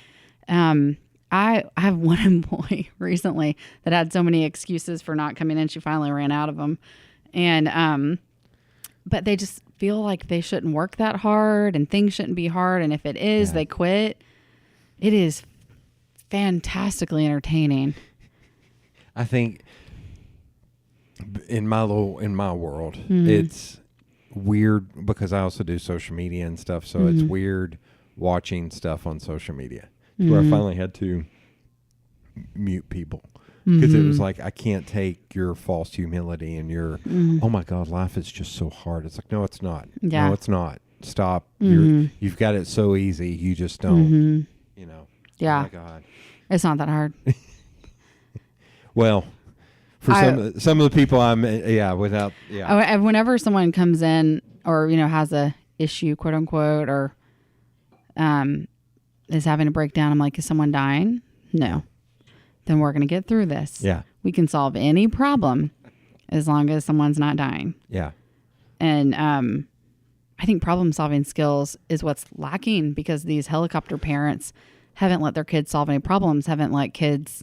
Speaker 3: I have one employee recently that had so many excuses for not coming in. She finally ran out of them. And, but they just feel like they shouldn't work that hard and things shouldn't be hard. And if it is, they quit. It is fantastically entertaining.
Speaker 2: I think in my world, it's weird because I also do social media and stuff. So it's weird watching stuff on social media where I finally had to mute people because it was like, I can't take your false humility and your, oh my God, life is just so hard. It's like, no, it's not.
Speaker 3: Yeah.
Speaker 2: No, it's not. Stop. You've got it so easy. You just don't,
Speaker 3: Yeah.
Speaker 2: Oh my God.
Speaker 3: It's not that hard.
Speaker 2: Well, for some of the people
Speaker 3: Whenever someone comes in or, has a issue, quote unquote, or is having a breakdown, I'm like, is someone dying? No. Then we're going to get through this.
Speaker 2: Yeah.
Speaker 3: We can solve any problem as long as someone's not dying.
Speaker 2: Yeah.
Speaker 3: And I think problem solving skills is what's lacking because these helicopter parents haven't let their kids solve any problems, haven't let kids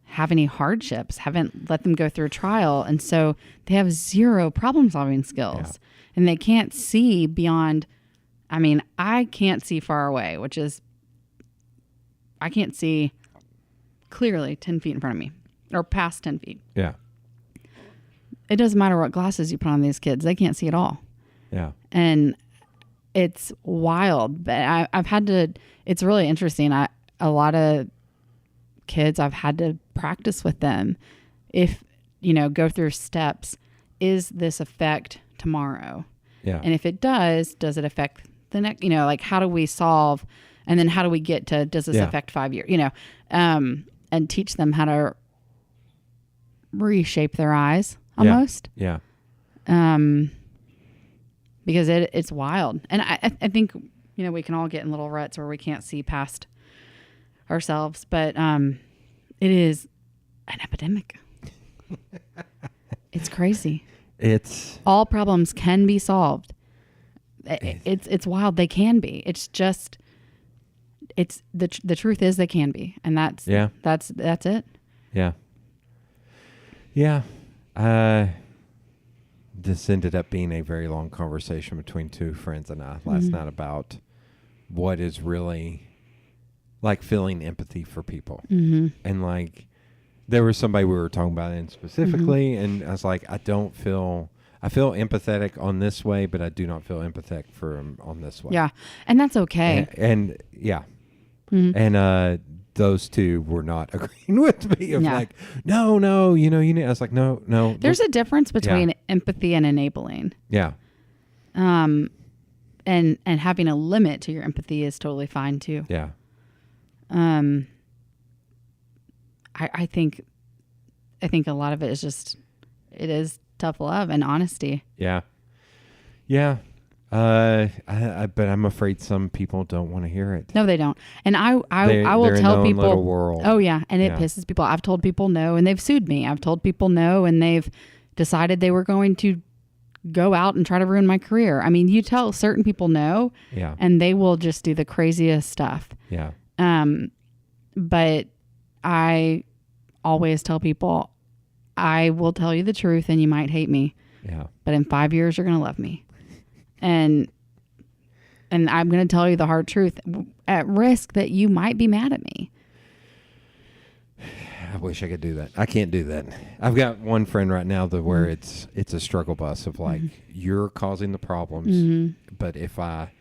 Speaker 3: have any hardships, haven't let them go through a trial. And so they have zero problem solving skills and they can't see beyond. I mean, I can't see far away, I can't see clearly 10 feet in front of me or past 10 feet.
Speaker 2: Yeah.
Speaker 3: It doesn't matter what glasses you put on these kids. They can't see at all.
Speaker 2: Yeah.
Speaker 3: And it's wild, but I've had to, it's really interesting. A lot of kids, I've had to practice with them. If, go through steps, is this affect tomorrow?
Speaker 2: Yeah.
Speaker 3: And if it does it affect the next, like how do we solve? And then how do we get to, does this affect 5 years? And teach them how to reshape their eyes almost.
Speaker 2: Yeah.
Speaker 3: Because it's wild. And I think, we can all get in little ruts where we can't see past ourselves, but it is an epidemic. It's crazy. All problems can be solved. It's wild. They can be. It's just, the truth is they can be. And that's it.
Speaker 2: Yeah. Yeah. This ended up being a very long conversation between two friends and I last night about what is really like feeling empathy for people. And like, there was somebody we were talking about in specifically, and I was like, I feel empathetic on this way, but I do not feel empathetic for on this way.
Speaker 3: Yeah. And that's okay.
Speaker 2: And and those two were not agreeing with me of like, no, I was like, no.
Speaker 3: There's a difference between empathy and enabling.
Speaker 2: Yeah.
Speaker 3: And having a limit to your empathy is totally fine too.
Speaker 2: Yeah.
Speaker 3: I think a lot of it is just, it is tough love and honesty.
Speaker 2: Yeah. Yeah. But I'm afraid some people don't want to hear it.
Speaker 3: No, they don't. And I will tell people,
Speaker 2: little world.
Speaker 3: Oh yeah. And it pisses people. I've told people no and they've sued me. I've told people no and they've decided they were going to go out and try to ruin my career. I mean, you tell certain people no and they will just do the craziest stuff.
Speaker 2: Yeah.
Speaker 3: But I always tell people, I will tell you the truth and you might hate me,
Speaker 2: Yeah.
Speaker 3: But in 5 years, you're going to love me. And I'm going to tell you the hard truth at risk that you might be mad at me.
Speaker 2: I wish I could do that. I can't do that. I've got one friend right now where it's a struggle bus of like, you're causing the problems, but if I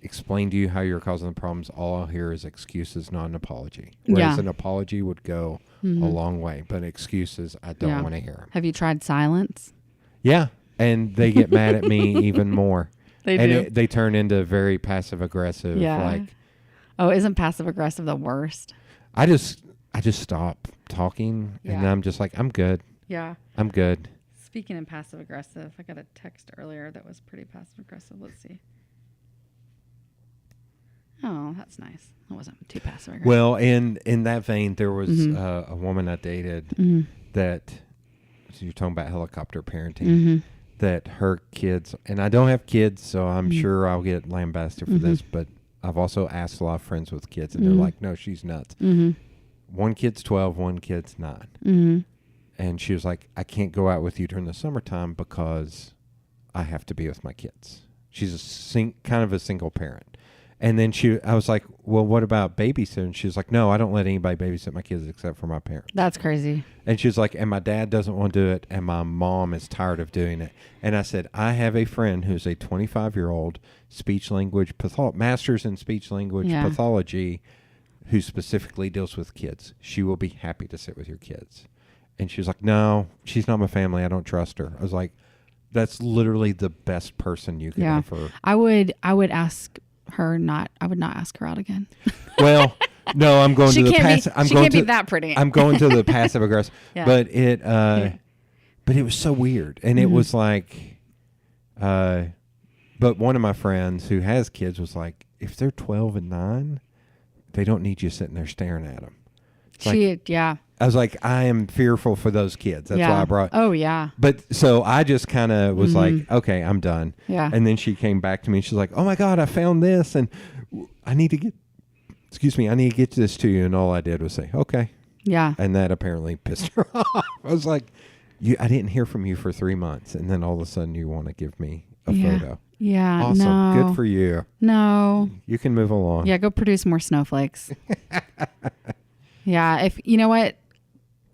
Speaker 2: explain to you how you're causing the problems, all I'll hear is excuses, not an apology. Whereas an apology would go a long way, but excuses, I don't want to hear them.
Speaker 3: Have you tried silence?
Speaker 2: Yeah, and they get mad at me even more.
Speaker 3: They do.
Speaker 2: They turn into very passive aggressive.
Speaker 3: Yeah.
Speaker 2: Like,
Speaker 3: oh, isn't passive aggressive the worst?
Speaker 2: I just stop talking, and I'm just like, I'm good.
Speaker 3: Yeah.
Speaker 2: I'm good.
Speaker 3: Speaking of passive aggressive, I got a text earlier that was pretty passive aggressive. Let's see. Oh, that's nice. That wasn't too passive aggressive.
Speaker 2: Well, in that vein, there was a woman I dated that, so you're talking about helicopter parenting, that her kids, and I don't have kids, so I'm sure I'll get lambasted for this, but I've also asked a lot of friends with kids, and they're like, no, she's nuts. One kid's 12, one kid's 9. And she was like, I can't go out with you during the summertime because I have to be with my kids. She's kind of a single parent. And then I was like, well, what about babysitting? She was like, no, I don't let anybody babysit my kids except for my parents.
Speaker 3: That's crazy.
Speaker 2: And she was like, and my dad doesn't want to do it, and my mom is tired of doing it. And I said, I have a friend who's a 25-year-old master's in speech language pathology who specifically deals with kids. She will be happy to sit with your kids. And she was like, no, she's not my family. I don't trust her. I was like, that's literally the best person you could ever.
Speaker 3: I would ask her not. I would not ask her out again.
Speaker 2: Well, no, I'm going to the passive.
Speaker 3: She can't be that pretty.
Speaker 2: I'm going to the passive aggressive. But it was so weird, and it was like, but one of my friends who has kids was like, if they're 12 and 9, they don't need you sitting there staring at them. I was like, I am fearful for those kids. That's why I brought.
Speaker 3: Oh yeah.
Speaker 2: But so I just kind of was like, okay, I'm done.
Speaker 3: Yeah.
Speaker 2: And then she came back to me and she's like, oh my God, I found this and I need to get this to you. And all I did was say, okay.
Speaker 3: Yeah.
Speaker 2: And that apparently pissed her off. I was like, I didn't hear from you for 3 months. And then all of a sudden you want to give me a photo.
Speaker 3: Yeah.
Speaker 2: Awesome.
Speaker 3: No.
Speaker 2: Good for you.
Speaker 3: No.
Speaker 2: You can move along.
Speaker 3: Yeah. Go produce more snowflakes. Yeah. If you know what,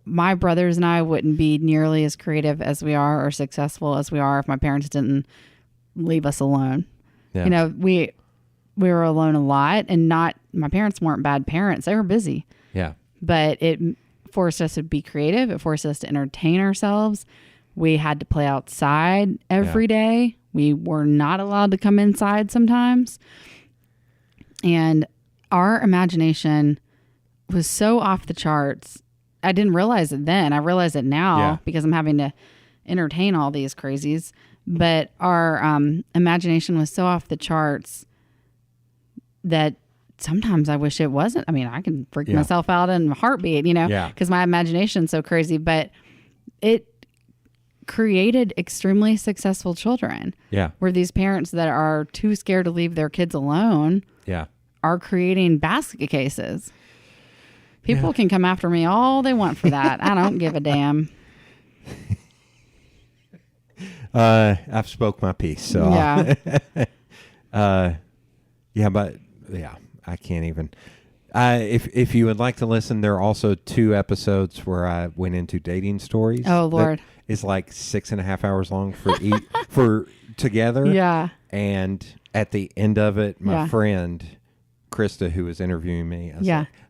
Speaker 3: my brothers and I wouldn't be nearly as creative as we are or successful as we are if my parents didn't leave us alone. Yeah. You know, we were alone a lot, and my parents weren't bad parents. They were busy.
Speaker 2: Yeah.
Speaker 3: But it forced us to be creative. It forced us to entertain ourselves. We had to play outside every day. We were not allowed to come inside sometimes. And our imagination was so off the charts. I didn't realize it then. I realize it now because I'm having to entertain all these crazies. But our imagination was so off the charts that sometimes I wish it wasn't. I mean, I can freak myself out in a heartbeat, you know, because my imagination's so crazy. But it created extremely successful children.
Speaker 2: Yeah.
Speaker 3: Where these parents that are too scared to leave their kids alone are creating basket cases. People can come after me all they want for that. I don't give a damn.
Speaker 2: I've spoke my piece. So I can't even. If you would like to listen, there are also 2 episodes where I went into dating stories.
Speaker 3: Oh Lord,
Speaker 2: it's like 6.5 hours long for together.
Speaker 3: Yeah.
Speaker 2: And at the end of it, my friend Krista, who was interviewing me,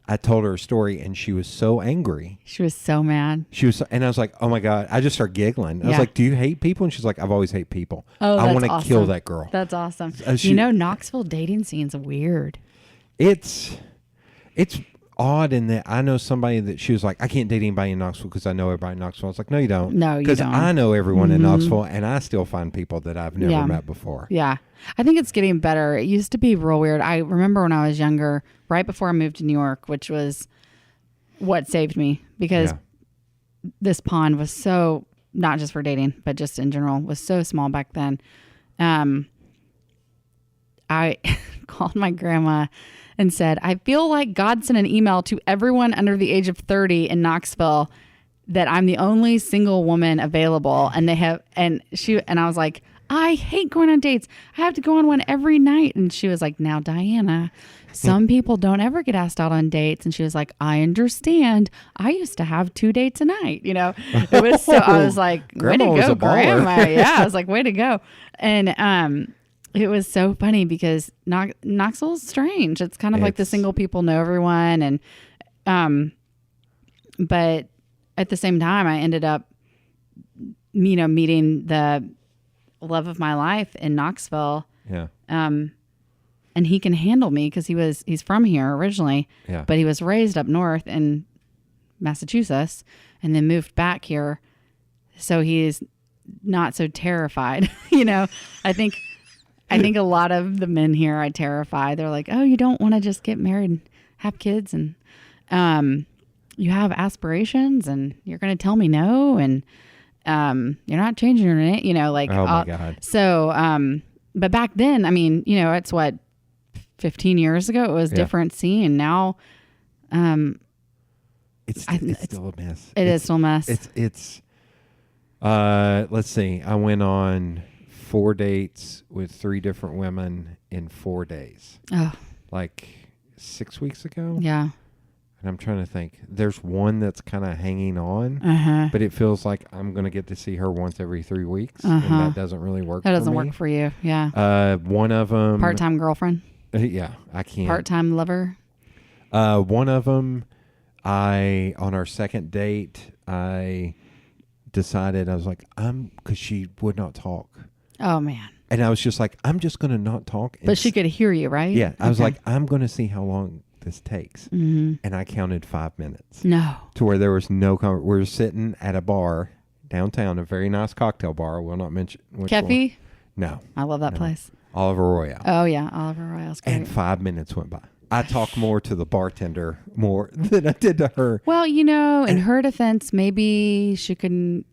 Speaker 2: I told her a story, and she was so angry.
Speaker 3: She was so mad.
Speaker 2: And I was like, oh my God. I just started giggling. I was like, do you hate people? And she's like, I've always hated people.
Speaker 3: Oh,
Speaker 2: I want to kill that girl.
Speaker 3: That's awesome. Knoxville dating scene's weird.
Speaker 2: It's odd in that I know somebody that she was like, I can't date anybody in Knoxville because I know everybody in Knoxville. I was like, no, you don't.
Speaker 3: No, you don't.
Speaker 2: Because I know everyone in Knoxville, and I still find people that I've never met before.
Speaker 3: Yeah. I think it's getting better. It used to be real weird. I remember when I was younger, right before I moved to New York, which was what saved me, because this pond was so, not just for dating, but just in general, was so small back then. I called my grandma and said, I feel like God sent an email to everyone under the age of 30 in Knoxville that I'm the only single woman available, and I was like, I hate going on dates. I have to go on one every night. And she was like, now, Diana, some people don't ever get asked out on dates. And she was like, I understand. I used to have 2 dates a night. You know, it was so, I was like, way to go, Grandma. Yeah. I was like, way to go. And, it was so funny because Knoxville's strange. It's kind of like the single people know everyone. And, but at the same time, I ended up, meeting the love of my life in Knoxville.
Speaker 2: Yeah.
Speaker 3: And he can handle me because he's from here originally, but he was raised up north in Massachusetts and then moved back here. So he's not so terrified. I think a lot of the men here I terrify. They're like, oh, you don't want to just get married and have kids and, you have aspirations and you're going to tell me no. And, you're not changing your name, like,
Speaker 2: oh my God.
Speaker 3: So, but back then, I mean, it's what, 15 years ago, it was different scene. Now,
Speaker 2: it's still a mess.
Speaker 3: It is still a mess.
Speaker 2: It's let's see. I went on 4 dates with 3 different women in 4 days.
Speaker 3: Oh,
Speaker 2: like 6 weeks ago.
Speaker 3: Yeah.
Speaker 2: And I'm trying to think. There's one that's kind of hanging on, but it feels like I'm going to get to see her once every 3 weeks, and that doesn't really work.
Speaker 3: That doesn't work for you. Yeah.
Speaker 2: One of them.
Speaker 3: Part-time girlfriend.
Speaker 2: Yeah, I can't.
Speaker 3: Part-time lover.
Speaker 2: One of them, on our second date, I decided I was like, because she would not talk.
Speaker 3: Oh man.
Speaker 2: And I was just like, I'm just going to not talk.
Speaker 3: But she could hear you, right?
Speaker 2: Yeah. I was like, I'm going to see how long this takes. And I counted 5 minutes.
Speaker 3: No.
Speaker 2: To where there was no we were sitting at a bar downtown, a very nice cocktail bar. I will not mention which
Speaker 3: Kefi?
Speaker 2: one. No.
Speaker 3: I love that place.
Speaker 2: Oliver Royale.
Speaker 3: Oh yeah, Oliver Royale's great.
Speaker 2: And 5 minutes went by. I talked more to the bartender than I did to her.
Speaker 3: Well, in her defense, maybe she could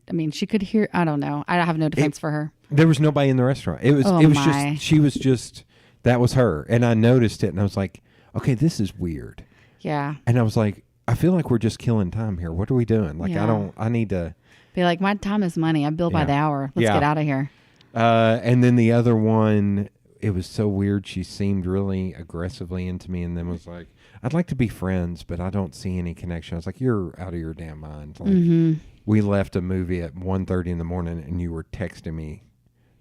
Speaker 3: hear. I don't know. I have no defense for her.
Speaker 2: There was nobody in the restaurant. It was just that was her. And I noticed it and I was like, okay, this is weird.
Speaker 3: Yeah.
Speaker 2: And I was like, I feel like we're just killing time here. What are we doing? Like, I need to
Speaker 3: be like, my time is money. I bill by the hour. Let's get out of here.
Speaker 2: And then the other one, it was so weird. She seemed really aggressively into me and then was like, I'd like to be friends, but I don't see any connection. I was like, you're out of your damn mind. Like, we left a movie at 1:30 in the morning and you were texting me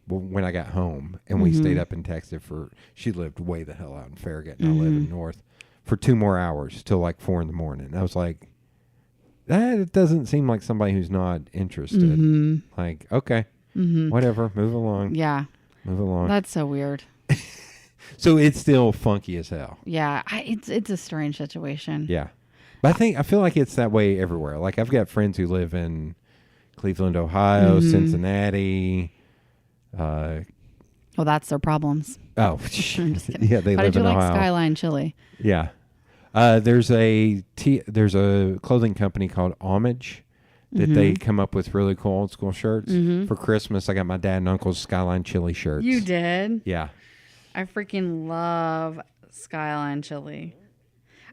Speaker 2: when I got home, and we stayed up and texted she lived way the hell out in Farragut and I live in North, for 2 more hours till like 4 in the morning. I was like, that doesn't seem like somebody who's not interested. Like, okay, whatever, move along.
Speaker 3: Yeah.
Speaker 2: Move along.
Speaker 3: That's so weird.
Speaker 2: So it's still funky as hell.
Speaker 3: Yeah. It's a strange situation.
Speaker 2: Yeah. But I feel like it's that way everywhere. Like I've got friends who live in Cleveland, Ohio, Cincinnati.
Speaker 3: Well, that's their problems.
Speaker 2: Oh,
Speaker 3: I'm just kidding.
Speaker 2: Yeah, they
Speaker 3: How
Speaker 2: live
Speaker 3: did you
Speaker 2: in
Speaker 3: like
Speaker 2: Ohio.
Speaker 3: Skyline Chili?
Speaker 2: Yeah, there's a clothing company called Homage that they come up with really cool old school shirts. For Christmas, I got my dad and uncle's Skyline Chili shirts.
Speaker 3: You did?
Speaker 2: Yeah.
Speaker 3: I freaking love Skyline Chili.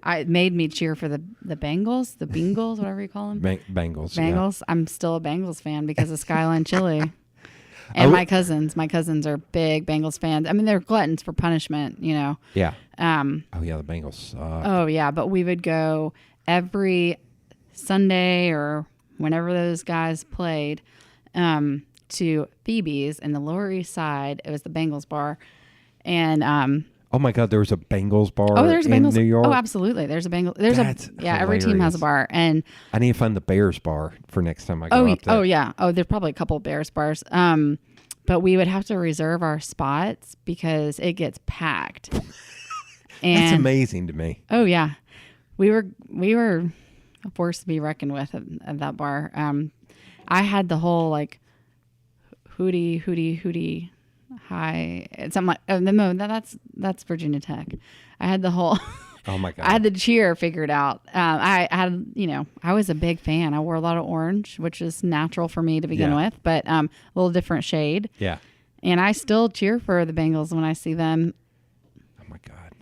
Speaker 3: It made me cheer for the Bengals, the Bengals, whatever you call them.
Speaker 2: Bengals.
Speaker 3: Bengals. Yeah. I'm still a Bengals fan because of Skyline Chili. And my cousins are big Bengals fans. I mean, they're gluttons for punishment, Yeah.
Speaker 2: Oh yeah, the Bengals suck.
Speaker 3: Oh yeah, but we would go every Sunday or whenever those guys played to Phoebe's in the Lower East Side. It was the Bengals bar, and
Speaker 2: oh my God, there was a Bengals bar.
Speaker 3: There's a
Speaker 2: in
Speaker 3: Bengals.
Speaker 2: New York.
Speaker 3: Oh, absolutely. There's a Bengals.
Speaker 2: That's
Speaker 3: every team has a bar, and
Speaker 2: I need to find the Bears bar for next time I go up there.
Speaker 3: Oh yeah. Oh, there's probably a couple of Bears bars. But we would have to reserve our spots because it gets packed. And
Speaker 2: that's amazing to me.
Speaker 3: Oh yeah, we were a force to be reckoned with at that bar. I had the whole like hootie high something like no, that's Virginia Tech. I had the whole
Speaker 2: oh my God,
Speaker 3: I had the cheer figured out. I had I was a big fan. I wore a lot of orange, which is natural for me to begin with, but a little different shade.
Speaker 2: Yeah.
Speaker 3: And I still cheer for the Bengals when I see them.
Speaker 2: Oh my God.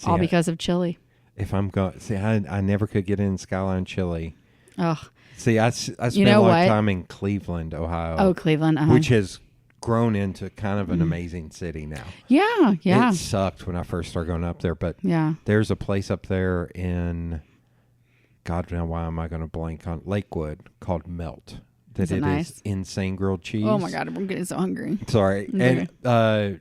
Speaker 3: All because of chili.
Speaker 2: If I'm going, I never could get in Skyline Chili.
Speaker 3: Oh,
Speaker 2: See, I spent
Speaker 3: You
Speaker 2: a
Speaker 3: know
Speaker 2: lot
Speaker 3: what?
Speaker 2: of time in Cleveland, Ohio.
Speaker 3: oh, Cleveland. Uh-huh.
Speaker 2: Which has grown into kind of an amazing city now.
Speaker 3: Yeah.
Speaker 2: It sucked when I first started going up there, but
Speaker 3: Yeah.
Speaker 2: there's a place up there in, God, now why am I going to blank on Lakewood called Melt.
Speaker 3: Is it nice?
Speaker 2: Is insane grilled cheese.
Speaker 3: Oh my God, I'm getting so hungry.
Speaker 2: Sorry.
Speaker 3: Okay.
Speaker 2: And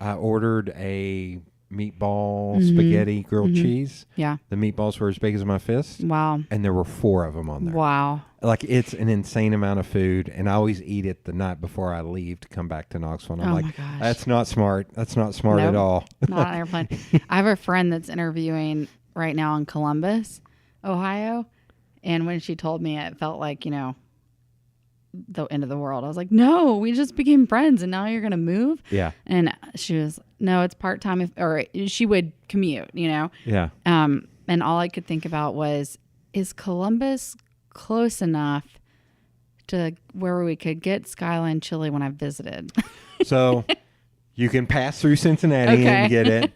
Speaker 2: I ordered a meatball spaghetti grilled cheese.
Speaker 3: Yeah.
Speaker 2: The meatballs were as big as my fist.
Speaker 3: Wow.
Speaker 2: And there were 4 of them on there.
Speaker 3: Wow.
Speaker 2: Like, it's an insane amount of food, and I always eat it the night before I leave to come back to Knoxville. And I'm
Speaker 3: Oh
Speaker 2: like,
Speaker 3: my gosh.
Speaker 2: that's not smart. That's not smart at
Speaker 3: Nope.
Speaker 2: all.
Speaker 3: Not on an airplane. I have a friend that's interviewing right now in Columbus, Ohio. And when she told me, it felt like, the end of the world. I was like, no, we just became friends and now you're going to move.
Speaker 2: Yeah.
Speaker 3: And she was, no, it's part-time. Or she would commute,
Speaker 2: Yeah.
Speaker 3: And all I could think about was, is Columbus close enough to where we could get Skyline chili when I visited?
Speaker 2: So you can pass through Cincinnati
Speaker 3: Okay.
Speaker 2: and get it.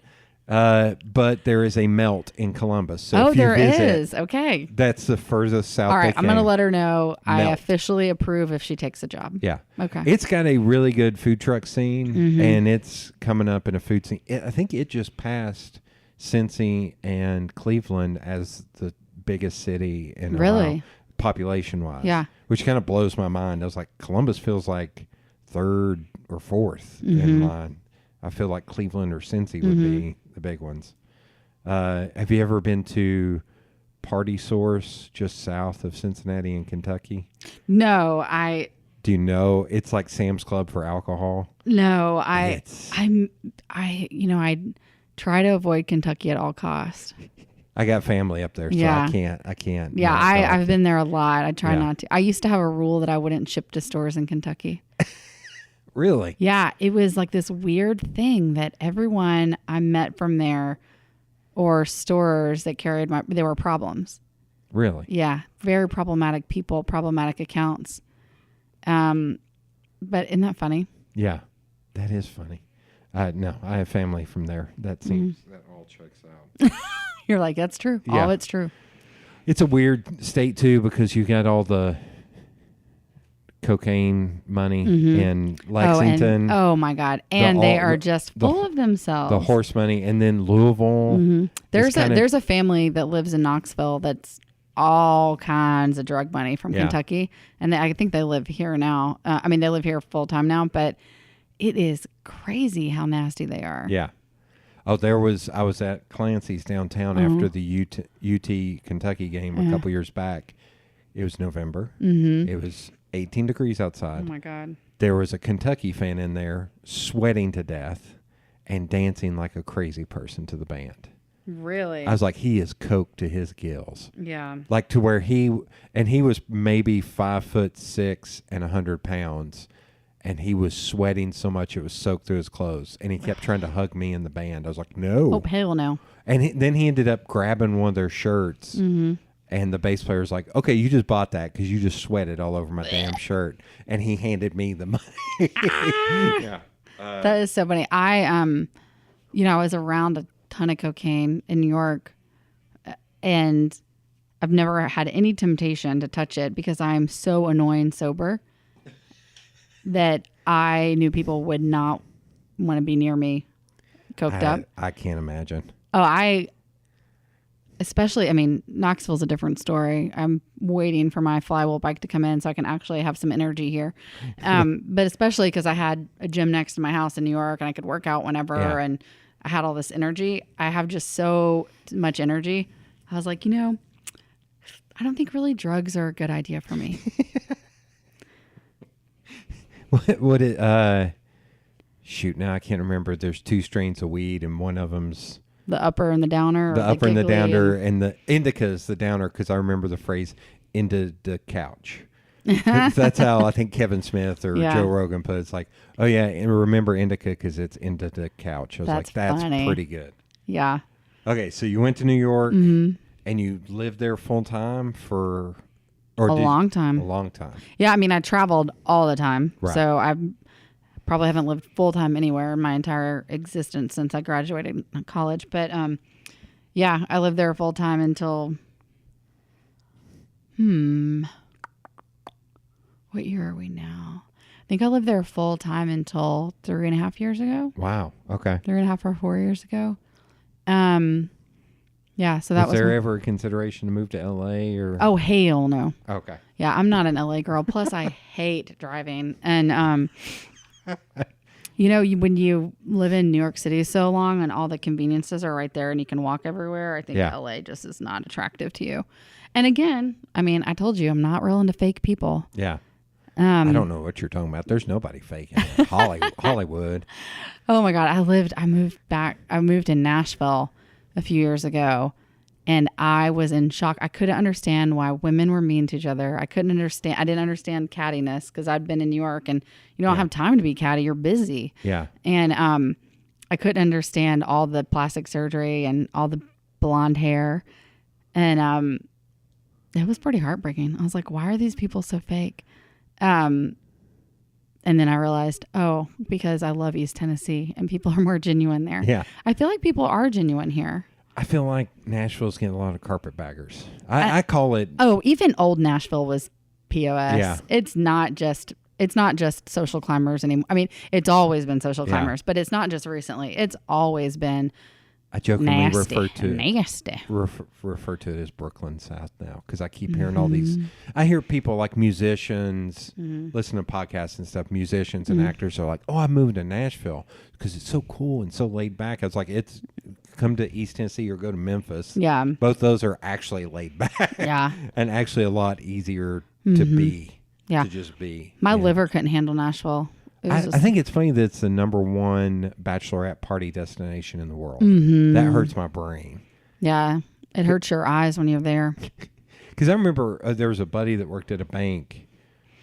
Speaker 2: But there is a Melt in Columbus. So
Speaker 3: Oh,
Speaker 2: if you
Speaker 3: there
Speaker 2: visit,
Speaker 3: is. Okay.
Speaker 2: that's the furthest south.
Speaker 3: All right.
Speaker 2: they
Speaker 3: I'm going to
Speaker 2: came.
Speaker 3: let her know I
Speaker 2: Melt.
Speaker 3: officially approve if she takes a job.
Speaker 2: Yeah.
Speaker 3: Okay.
Speaker 2: It's got a really good food truck scene, and it's coming up in a food scene. I think it just passed Cincy and Cleveland as the biggest city in
Speaker 3: Really?
Speaker 2: Ohio, population-wise.
Speaker 3: Yeah.
Speaker 2: Which kind of blows my mind. I was like, Columbus feels like 3rd or 4th in line. I feel like Cleveland or Cincy would be the big ones. Have you ever been to Party Source just south of Cincinnati in Kentucky?
Speaker 3: No,
Speaker 2: Do you know it's like Sam's Club for alcohol?
Speaker 3: I try to avoid Kentucky at all costs.
Speaker 2: I got family up there, so
Speaker 3: Yeah.
Speaker 2: I can't.
Speaker 3: Yeah,
Speaker 2: not go.
Speaker 3: I've been there a lot. I try
Speaker 2: Yeah.
Speaker 3: not to. I used to have a rule that I wouldn't ship to stores in Kentucky.
Speaker 2: Really?
Speaker 3: Yeah, it was like this weird thing that everyone I met from there or stores that carried there were problems.
Speaker 2: Really?
Speaker 3: Yeah, very problematic people, problematic accounts. But isn't that funny?
Speaker 2: Yeah, that is funny. No, I have family from there. That seems that all checks out.
Speaker 3: You're like, that's true.
Speaker 2: Yeah.
Speaker 3: All it's true.
Speaker 2: It's a weird state too because you got all the cocaine money in Lexington.
Speaker 3: Oh my God. And they are
Speaker 2: the-
Speaker 3: just
Speaker 2: the-
Speaker 3: full of themselves.
Speaker 2: The horse money, and then Louisville.
Speaker 3: There's a family that lives in Knoxville that's all kinds of drug money from
Speaker 2: Yeah.
Speaker 3: Kentucky, and I think they live here now. They live here full time now, but it is crazy how nasty they are.
Speaker 2: Yeah. Oh, I was at Clancy's downtown after the UT Kentucky game a couple years back. It was November. It was 18 degrees outside.
Speaker 3: Oh my God.
Speaker 2: There was a Kentucky fan in there sweating to death and dancing like a crazy person to the band.
Speaker 3: Really?
Speaker 2: I was like, he is coked to his gills.
Speaker 3: Yeah.
Speaker 2: Like to where he was maybe 5'6" and 100 pounds, and he was sweating so much it was soaked through his clothes, and he kept trying to hug me and the band. I was like, no.
Speaker 3: Oh, hell no.
Speaker 2: And then he ended up grabbing one of their shirts, and the bass player was like, okay, you just bought that because you just sweated all over my damn shirt, and he handed me the money. Yeah.
Speaker 3: That is so funny. I was around a ton of cocaine in New York, and I've never had any temptation to touch it because I'm so annoying sober that I knew people would not want to be near me coked up.
Speaker 2: I can't imagine.
Speaker 3: Oh, Knoxville's a different story. I'm waiting for my flywheel bike to come in so I can actually have some energy here. But especially because I had a gym next to my house in New York and I could work out whenever and I had all this energy. I have just so much energy. I was like, I don't think really drugs are a good idea for me.
Speaker 2: Shoot, now I can't remember. There's 2 strains of weed, and one of them's
Speaker 3: The upper and the downer?
Speaker 2: the
Speaker 3: or
Speaker 2: upper and the
Speaker 3: giggly
Speaker 2: downer, and the indica's the downer, because I remember the phrase "into the couch." That's how I think Kevin Smith or
Speaker 3: Yeah.
Speaker 2: Joe Rogan put it. It's like, oh yeah, and remember indica because it's into the couch. I was
Speaker 3: That's
Speaker 2: like, that's
Speaker 3: funny.
Speaker 2: pretty good.
Speaker 3: Yeah.
Speaker 2: Okay, so you went to New York and you lived there full time for a
Speaker 3: long time.
Speaker 2: A long time.
Speaker 3: Yeah, I traveled all the time.
Speaker 2: Right.
Speaker 3: So I probably haven't lived full-time anywhere in my entire existence since I graduated college. But, I lived there full-time until What year are we now? I think I lived there full time until 3.5 years ago.
Speaker 2: Wow. Okay.
Speaker 3: 3.5 or 4 years ago. Yeah, so that
Speaker 2: was there ever a consideration to move to LA or?
Speaker 3: Oh, hell no.
Speaker 2: Okay.
Speaker 3: Yeah, I'm not an LA girl. Plus, I hate driving. And, when you live in New York City so long and all the conveniences are right there and you can walk everywhere, I think LA just is not attractive to you. And again, I mean, I told you, I'm not real into fake people.
Speaker 2: Yeah. I don't know what you're talking about. There's nobody faking it. Hollywood. Oh
Speaker 3: my God. I moved in Nashville a few years ago, and I was in shock. I couldn't understand why women were mean to each other. I didn't understand cattiness because I'd been in New York, and you don't have time to be catty. You're busy.
Speaker 2: Yeah.
Speaker 3: And I couldn't understand all the plastic surgery and all the blonde hair. And it was pretty heartbreaking. I was like, why are these people so fake? And then I realized, because I love East Tennessee and people are more genuine there.
Speaker 2: Yeah.
Speaker 3: I feel like people are genuine here.
Speaker 2: I feel like Nashville's getting a lot of carpetbaggers. I call it.
Speaker 3: Oh, even old Nashville was POS.
Speaker 2: Yeah.
Speaker 3: It's not just social climbers anymore. I mean, it's always been social climbers, but it's not just recently. It's always been
Speaker 2: I jokingly refer to it as Brooklyn South now because I keep hearing all these. I hear people like musicians listen to podcasts and stuff. Musicians and actors are like, "Oh, I moved to Nashville because it's so cool and so laid back." I was like, "It's come to East Tennessee or go to Memphis."
Speaker 3: Yeah,
Speaker 2: both those are actually laid back.
Speaker 3: Yeah,
Speaker 2: and actually a lot easier to be.
Speaker 3: Yeah,
Speaker 2: to just be.
Speaker 3: My liver couldn't handle Nashville.
Speaker 2: I think it's funny that it's the number one bachelorette party destination in the world. That hurts my brain.
Speaker 3: Yeah, it hurts your eyes when you're there.
Speaker 2: Because I remember there was a buddy that worked at a bank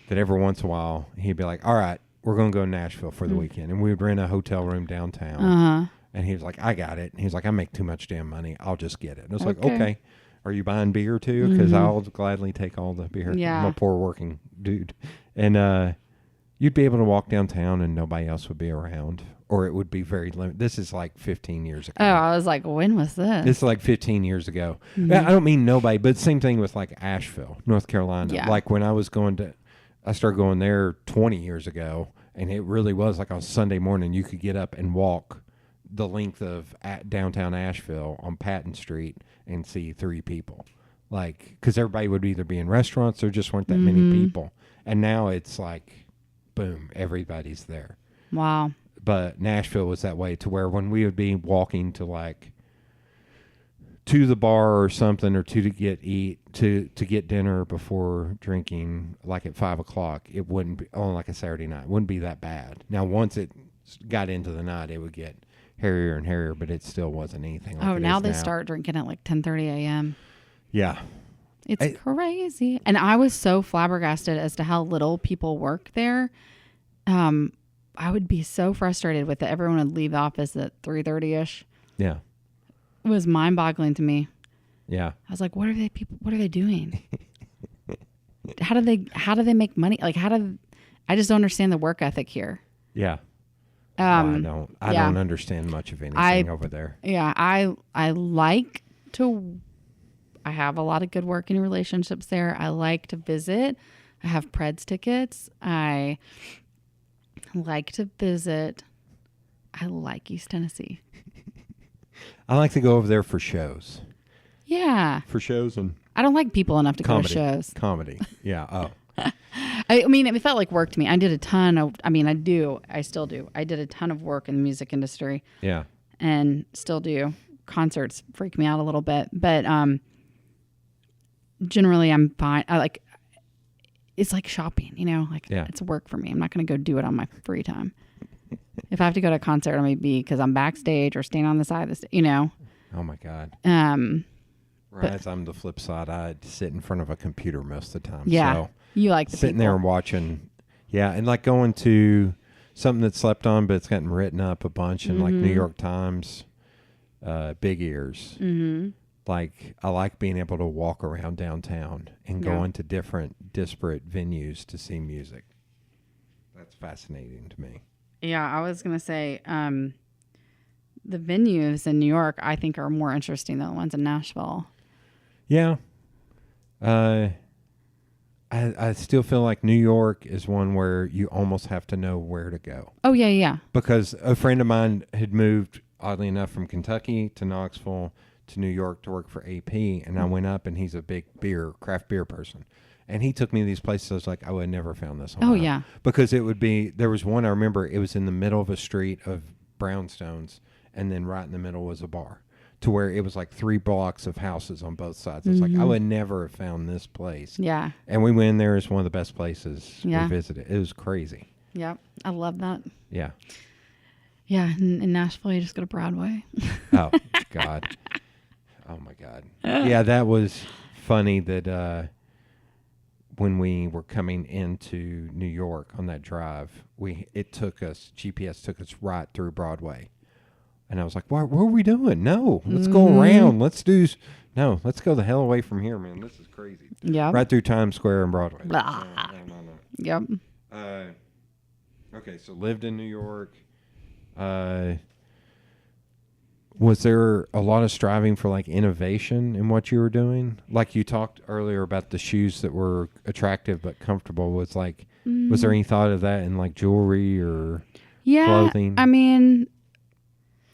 Speaker 2: that every once in a while he'd be like, all right, we're going to go to Nashville for the weekend. And we would rent a hotel room downtown. And he was like, I got it. And he was like, I make too much damn money. I'll just get it. And I was like, okay. Are you buying beer too? Because I'll gladly take all the beer.
Speaker 3: Yeah.
Speaker 2: I'm a poor working dude. And you'd be able to walk downtown and nobody else would be around. Or it would be very limited. This is like 15 years ago.
Speaker 3: Oh, I was like, when was this?
Speaker 2: This is like 15 years ago. I don't mean nobody, but same thing with like Asheville, North Carolina.
Speaker 3: Yeah.
Speaker 2: Like when I started going there 20 years ago, and it really was like on Sunday morning, you could get up and walk the length of downtown Asheville on Patton Street and see 3 people. Like, because everybody would either be in restaurants or just weren't that many people. And now it's like, boom, everybody's there.
Speaker 3: Wow.
Speaker 2: But Nashville was that way to where when we would be walking to like to the bar or something or to get dinner before drinking like at 5:00, it wouldn't be on like a Saturday night. It wouldn't be that bad. Now once it got into the night, it would get hairier and hairier, but it still wasn't anything like it
Speaker 3: now
Speaker 2: is
Speaker 3: they
Speaker 2: now.
Speaker 3: start drinking at like 10:30 a.m.
Speaker 2: Yeah.
Speaker 3: It's crazy. And I was so flabbergasted as to how little people work there. I would be so frustrated with it. Everyone would leave the office at 3:30ish.
Speaker 2: Yeah.
Speaker 3: It was mind-boggling to me.
Speaker 2: Yeah.
Speaker 3: I was like, what are they doing? How do they make money? Like I just don't understand the work ethic here.
Speaker 2: Yeah. I don't understand much of anything over there.
Speaker 3: Yeah, I have a lot of good working relationships there. I like to visit. I have Preds tickets. I like to visit. I like East Tennessee.
Speaker 2: I like to go over there for shows.
Speaker 3: Yeah.
Speaker 2: For shows and
Speaker 3: I don't like people enough to go to shows.
Speaker 2: Comedy. Yeah. Oh.
Speaker 3: I mean, it felt like work to me. I did a ton of, I still do. I did a ton of work in the music industry.
Speaker 2: Yeah.
Speaker 3: And still do. Concerts freak me out a little bit. But generally I'm fine. It's like shopping, it's work for me. I'm not going to go do it on my free time. If I have to go to a concert, it might be because I'm backstage or standing on the side of the stage,
Speaker 2: Oh my God. Whereas I'm the flip side. I sit in front of a computer most of the time.
Speaker 3: Yeah.
Speaker 2: So
Speaker 3: you like
Speaker 2: sitting there and watching. Yeah. And like going to something that's slept on, but it's gotten written up a bunch in like New York Times, big ears. Mm-hmm. Like I like being able to walk around downtown and go into different disparate venues to see music. That's fascinating to me.
Speaker 3: Yeah, I was going to say the venues in New York I think are more interesting than the ones in Nashville.
Speaker 2: Yeah. I still feel like New York is one where you almost have to know where to go.
Speaker 3: Oh, yeah, yeah.
Speaker 2: Because a friend of mine had moved, oddly enough, from Kentucky to Knoxville to New York to work for AP, and I went up, and he's a big craft beer person. And he took me to these places. I was like, I would have never found this on my own.
Speaker 3: Yeah.
Speaker 2: Because it would be, there was one I remember, it was in the middle of a street of brownstones, and then right in the middle was a bar, to where it was like 3 blocks of houses on both sides. I was like, I would never have found this place.
Speaker 3: Yeah.
Speaker 2: And we went in there. It's one of the best places
Speaker 3: Yeah.
Speaker 2: we visited. It was crazy.
Speaker 3: Yep. I love that.
Speaker 2: Yeah.
Speaker 3: Yeah. In Nashville, you just go to Broadway.
Speaker 2: Oh, God. Oh, my God. Yeah, that was funny that when we were coming into New York on that drive, GPS took us right through Broadway. And I was like, what are we doing? No, let's go around. Let's go the hell away from here, man. This is crazy.
Speaker 3: Yeah.
Speaker 2: Right through Times Square and Broadway.
Speaker 3: Blah.
Speaker 2: No.
Speaker 3: Yep.
Speaker 2: Okay, so lived in New York. Was there a lot of striving for like innovation in what you were doing? Like you talked earlier about the shoes that were attractive but comfortable. Was there any thought of that in like jewelry or clothing?
Speaker 3: I mean,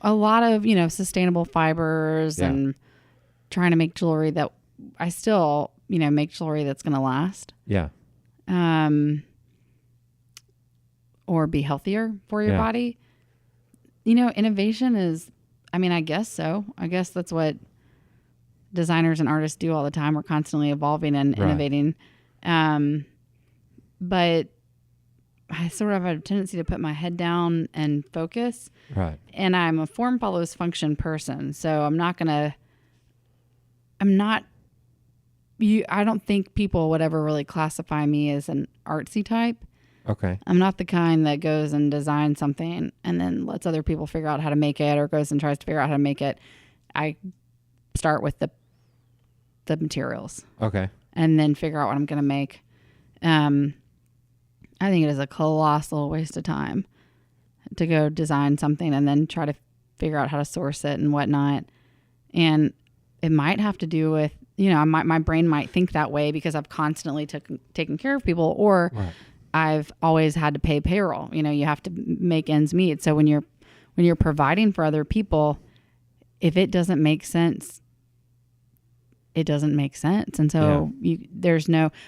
Speaker 3: a lot of, sustainable fibers and trying to make jewelry that I still, make jewelry that's going to last.
Speaker 2: Yeah.
Speaker 3: Or be healthier for your body. Innovation is, I guess so. I guess that's what designers and artists do all the time. We're constantly evolving and innovating. But I sort of have a tendency to put my head down and focus.
Speaker 2: Right.
Speaker 3: And I'm a form follows function person. So I don't think people would ever really classify me as an artsy type.
Speaker 2: Okay.
Speaker 3: I'm not the kind that goes and designs something and then lets other people figure out how to make it or goes and tries to figure out how to make it. I start with the materials.
Speaker 2: Okay.
Speaker 3: And then figure out what I'm going to make. I think it is a colossal waste of time to go design something and then try to figure out how to source it and whatnot. And it might have to do with, my brain might think that way because I've constantly taken care of people, or I've always had to pay payroll. You have to make ends meet. So when you're providing for other people, if it doesn't make sense, it doesn't make sense. And so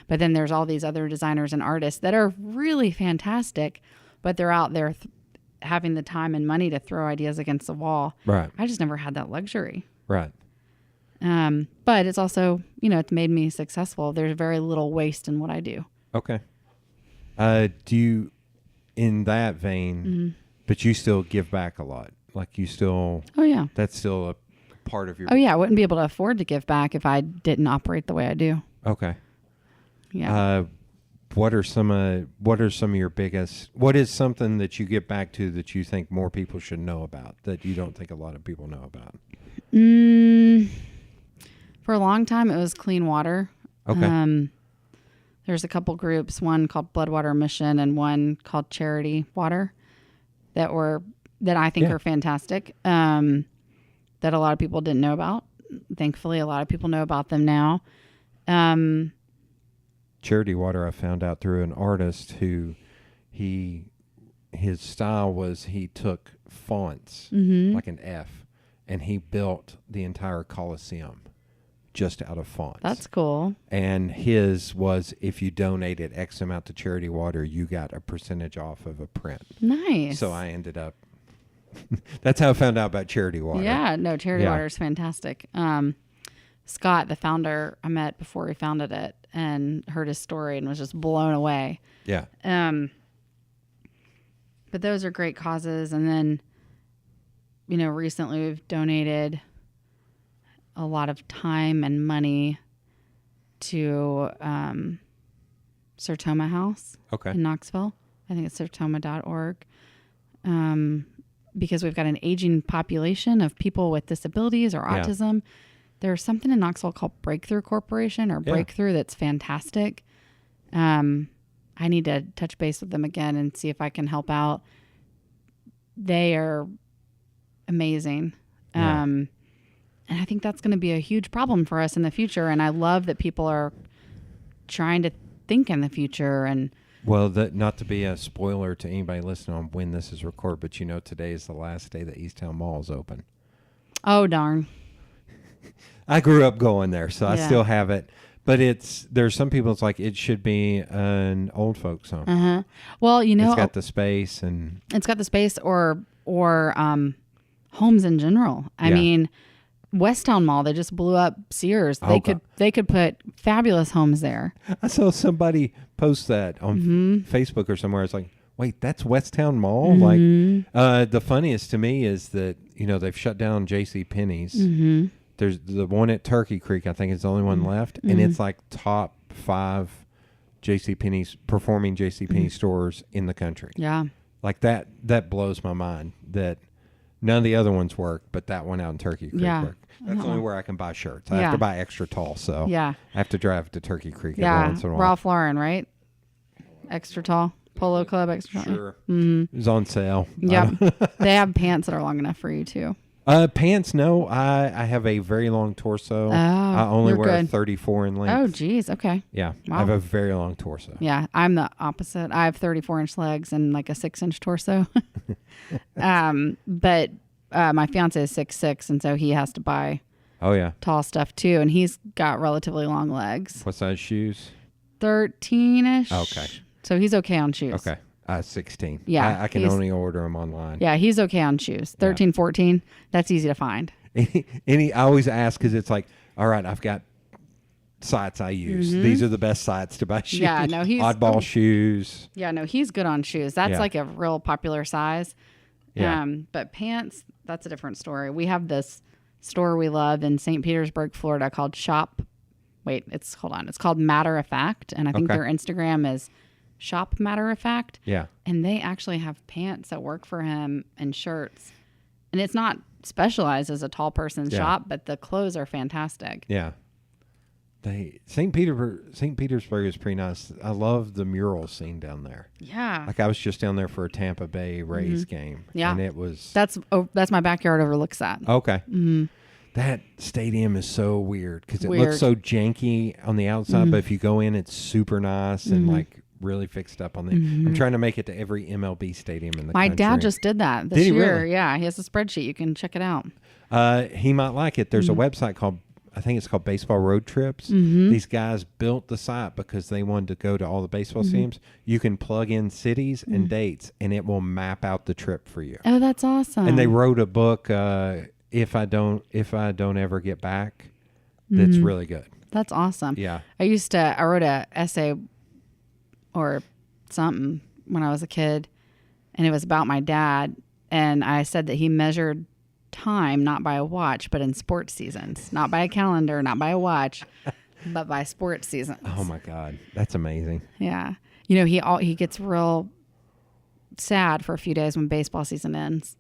Speaker 3: but then there's all these other designers and artists that are really fantastic, but they're out there having the time and money to throw ideas against the wall.
Speaker 2: Right.
Speaker 3: I just never had that luxury.
Speaker 2: Right.
Speaker 3: But it's also, it's made me successful. There's very little waste in what I do.
Speaker 2: Okay. Do you, in that vein, but you still give back a lot? Like you still...
Speaker 3: Oh, yeah.
Speaker 2: That's still a part of your...
Speaker 3: Oh, yeah. I wouldn't be able to afford to give back if I didn't operate the way I do.
Speaker 2: Okay.
Speaker 3: Yeah.
Speaker 2: What are some of your biggest... What is something that you get back to that you think more people should know about that you don't think a lot of people know about?
Speaker 3: For a long time, it was clean water.
Speaker 2: Okay.
Speaker 3: There's a couple groups, one called Blood Water Mission and one called Charity Water that I think are fantastic, that a lot of people didn't know about. Thankfully, a lot of people know about them now.
Speaker 2: Charity Water, I found out through an artist who his style was he took fonts, like an F, and he built the entire Coliseum just out of fonts.
Speaker 3: That's cool.
Speaker 2: And his was, if you donated X amount to Charity Water, you got a percentage off of a print.
Speaker 3: Nice.
Speaker 2: So I ended up... That's how I found out about Charity Water.
Speaker 3: Yeah, no, Charity Water is fantastic. Scott, the founder, I met before he founded it and heard his story and was just blown away.
Speaker 2: Yeah.
Speaker 3: But those are great causes. And then, recently we've donated a lot of time and money to Sertoma House in Knoxville. I think it's sertoma.org. Because we've got an aging population of people with disabilities or autism. There's something in Knoxville called Breakthrough Corporation or Breakthrough that's fantastic. I need to touch base with them again and see if I can help out. They are amazing. And I think that's going to be a huge problem for us in the future. And I love that people are trying to think in the future. And
Speaker 2: well, not to be a spoiler to anybody listening on when this is recorded, but today is the last day that Easttown Mall is open.
Speaker 3: Oh, darn.
Speaker 2: I grew up going there, so I
Speaker 3: Yeah.
Speaker 2: still have it. But there's some people, it's like it should be an old folks home.
Speaker 3: Uh-huh. Well,
Speaker 2: It's got the space
Speaker 3: or homes in general. I mean, Westtown Mall, they just blew up Sears. They could put fabulous homes there.
Speaker 2: I saw somebody post that on Facebook or somewhere. It's like, wait, that's Westtown Mall? Like, the funniest to me is that, they've shut down JCPenney's. There's the one at Turkey Creek, I think is the only one left. And it's like top 5 JCPenney's, performing JCPenney stores in the country.
Speaker 3: Yeah.
Speaker 2: Like that blows my mind that none of the other ones work, but that one out in Turkey Creek work. That's the only where I can buy shirts. I have to buy extra tall, so I have to drive to Turkey Creek every once in a while.
Speaker 3: Ralph Lauren, right? Extra tall. Polo Club extra tall.
Speaker 2: Sure. It was on sale.
Speaker 3: Yeah. They have pants that are long enough for you too.
Speaker 2: Pants, no. I have a very long torso. I only wear a 34 in length.
Speaker 3: Oh, geez. Okay.
Speaker 2: Yeah.
Speaker 3: Wow.
Speaker 2: I have a very long torso.
Speaker 3: Yeah. I'm the opposite. I have 34-inch legs and like a 6-inch torso. But my fiance is 6'6", and so he has to buy tall stuff too. And he's got relatively long legs.
Speaker 2: What size shoes?
Speaker 3: 13-ish.
Speaker 2: Okay.
Speaker 3: So he's okay on shoes.
Speaker 2: Okay. 16.
Speaker 3: Yeah.
Speaker 2: I can only order them online.
Speaker 3: Yeah, he's okay on shoes. 13, 14, that's easy to find.
Speaker 2: I always ask because it's like, all right, I've got sites I use. These are the best sites to buy shoes.
Speaker 3: Yeah, no, he's...
Speaker 2: Oddball shoes.
Speaker 3: Yeah, no, he's good on shoes. That's like a real popular size.
Speaker 2: Yeah.
Speaker 3: But pants, that's a different story. We have this store we love in St. Petersburg, Florida called it's called Matter of Fact. And I think their Instagram is Shop Matter of Fact.
Speaker 2: Yeah.
Speaker 3: And they actually have pants that work for him and shirts. And it's not specialized as a tall person's shop, but the clothes are fantastic.
Speaker 2: Yeah. St. Petersburg is pretty nice. I love the mural scene down there.
Speaker 3: Yeah.
Speaker 2: Like I was just down there for a Tampa Bay Rays game.
Speaker 3: Yeah.
Speaker 2: And it was...
Speaker 3: That's my backyard overlooks that.
Speaker 2: Okay. That stadium is so weird because it looks so janky on the outside, but if you go in, it's super nice and like really fixed up on the... I'm trying to make it to every MLB stadium in the country.
Speaker 3: My dad just did that this
Speaker 2: Did he
Speaker 3: year.
Speaker 2: really?
Speaker 3: Yeah, he has a spreadsheet. You can check it out.
Speaker 2: He might like it. There's a website called, I think it's called Baseball Road Trips. These guys built the site because they wanted to go to all the baseball teams. You can plug in cities and dates, and it will map out the trip for you.
Speaker 3: Oh, that's awesome.
Speaker 2: And they wrote a book, If I Don't Ever Get Back, that's really good.
Speaker 3: That's awesome.
Speaker 2: Yeah.
Speaker 3: I wrote a essay or something when I was a kid, and it was about my dad, and I said that he measured time not by a watch, but in sports seasons, not by a calendar, not by a watch, but by sports seasons.
Speaker 2: Oh my God, that's amazing.
Speaker 3: Yeah. He gets real sad for a few days when baseball season ends.